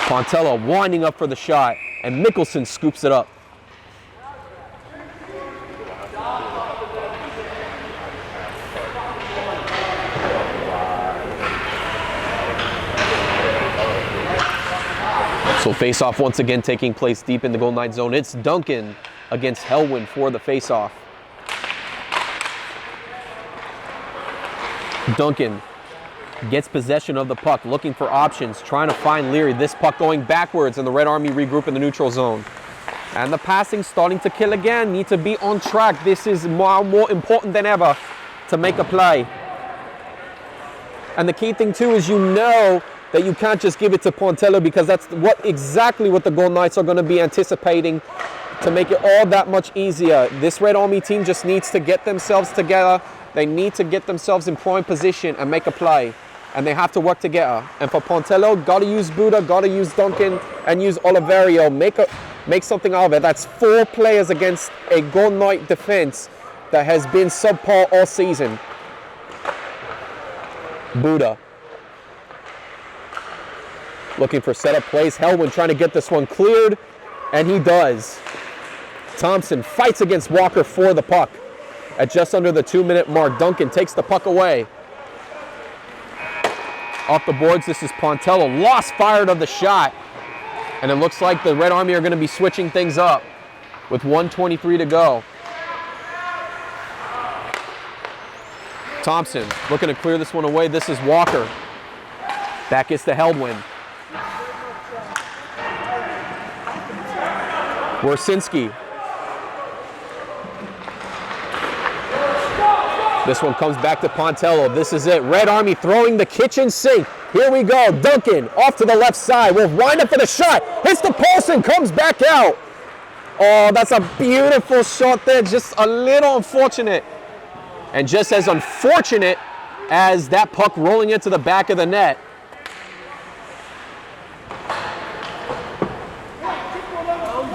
Pontello winding up for the shot, and Mickelson scoops it up. So face-off once again taking place deep in the Golden Knight zone. It's Duncan against Helwin for the face-off. Duncan gets possession of the puck, looking for options, trying to find Leary. This puck going backwards, and the Red Army regroup in the neutral zone. And the passing starting to kill again. Need to be on track. This is more important than ever to make a play. And the key thing too is you know that you can't just give it to Pontello, because that's exactly what the Golden Knights are going to be anticipating to make it all that much easier. This Red Army team just needs to get themselves together. They need to get themselves in prime position and make a play. And they have to work together. And for Pontello, got to use Buda, got to use Duncan, and use Oliverio. Make something out of it. That's 4 players against a Golden Knight defense that has been subpar all season. Buda looking for setup plays. Helwin trying to get this one cleared, and he does. Thompson fights against Walker for the puck at just under the 2-minute mark. Duncan takes the puck away. Off the boards, this is Pontello. Lost fired of the shot. And it looks like the Red Army are going to be switching things up with 1:23 to go. Thompson looking to clear this one away. This is Walker. That gets to Helwin. Wersinski. This one comes back to Pontello. This is it. Red Army throwing the kitchen sink. Here we go. Duncan off to the left side. Will wind up for the shot. Hits the post and comes back out. Oh, that's a beautiful shot there. Just a little unfortunate. And just as unfortunate as that puck rolling into the back of the net.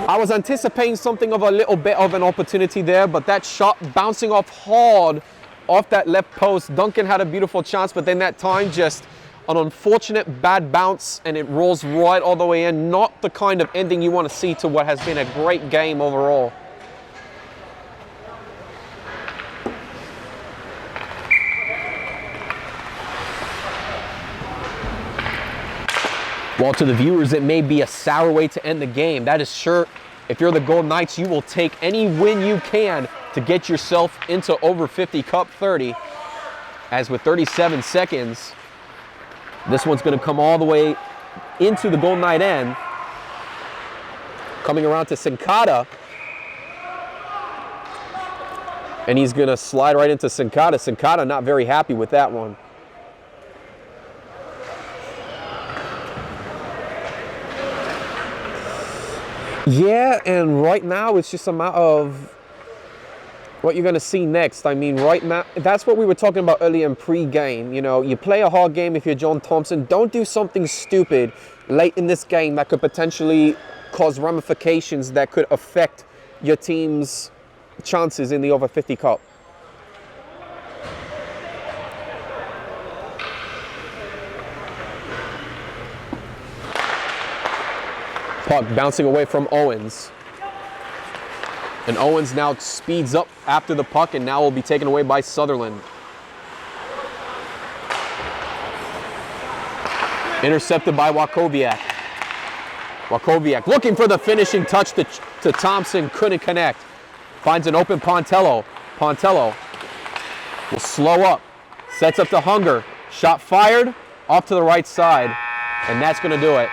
I was anticipating something of a little bit of an opportunity there, but that shot bouncing off hard off that left post. Duncan had a beautiful chance, but then that time just an unfortunate bad bounce, and it rolls right all the way in. Not the kind of ending you want to see to what has been a great game overall. Well, to the viewers, it may be a sour way to end the game. That is sure, if you're the Golden Knights, you will take any win you can to get yourself into over 50 Cup 30. As with 37 seconds, this one's going to come all the way into the Golden Knight end. Coming around to Sincata. And he's going to slide right into Sincata. Sincata not very happy with that one. Yeah, and right now it's just a matter of what you're going to see next. I mean, right now, that's what we were talking about earlier in pre-game. You know, you play a hard game if you're John Thompson. Don't do something stupid late in this game that could potentially cause ramifications that could affect your team's chances in the over 50 Cup. Puck bouncing away from Owens. And Owens now speeds up after the puck and now will be taken away by Sutherland. Intercepted by Wachowiak. Wachowiak looking for the finishing touch to Thompson. Couldn't connect. Finds an open Pontello. Pontello will slow up. Sets up to Hunger. Shot fired. Off to the right side. And that's going to do it.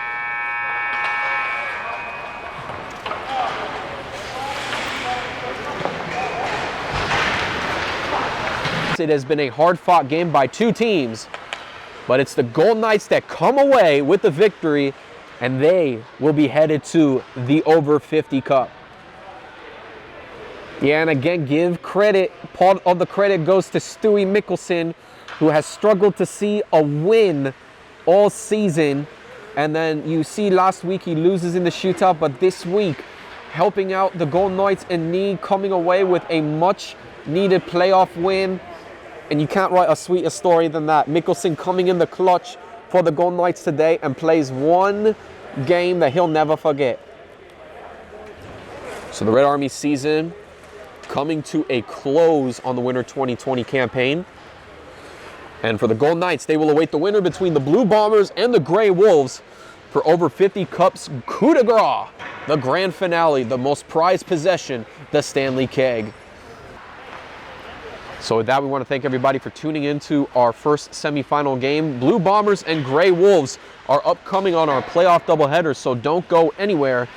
It has been a hard-fought game by two teams, but it's the Golden Knights that come away with the victory, and they will be headed to the over 50 Cup. Yeah, and again, give credit. Part of the credit goes to Stewie Mickelson, who has struggled to see a win all season. And then you see last week he loses in the shootout, but this week helping out the Golden Knights in need, coming away with a much needed playoff win. And you can't write a sweeter story than that. Mikkelsen coming in the clutch for the Golden Knights today and plays one game that he'll never forget. So the Red Army season coming to a close on the Winter 2020 campaign. And for the Golden Knights, they will await the winner between the Blue Bombers and the Grey Wolves for over 50 Cup's coup de grace, the grand finale, the most prized possession, the Stanley Keg. So with that, we want to thank everybody for tuning into our first semifinal game. Blue Bombers and Grey Wolves are upcoming on our playoff doubleheader, so don't go anywhere.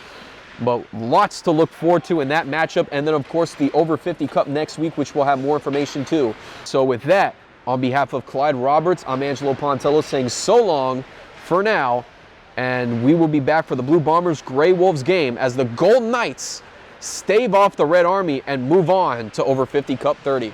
But lots to look forward to in that matchup. And then, of course, the Over 50 Cup next week, which we'll have more information too. So with that, on behalf of Clyde Roberts, I'm Angelo Pontello saying so long for now. And we will be back for the Blue Bombers Grey Wolves game as the Golden Knights stave off the Red Army and move on to Over 50 Cup 30.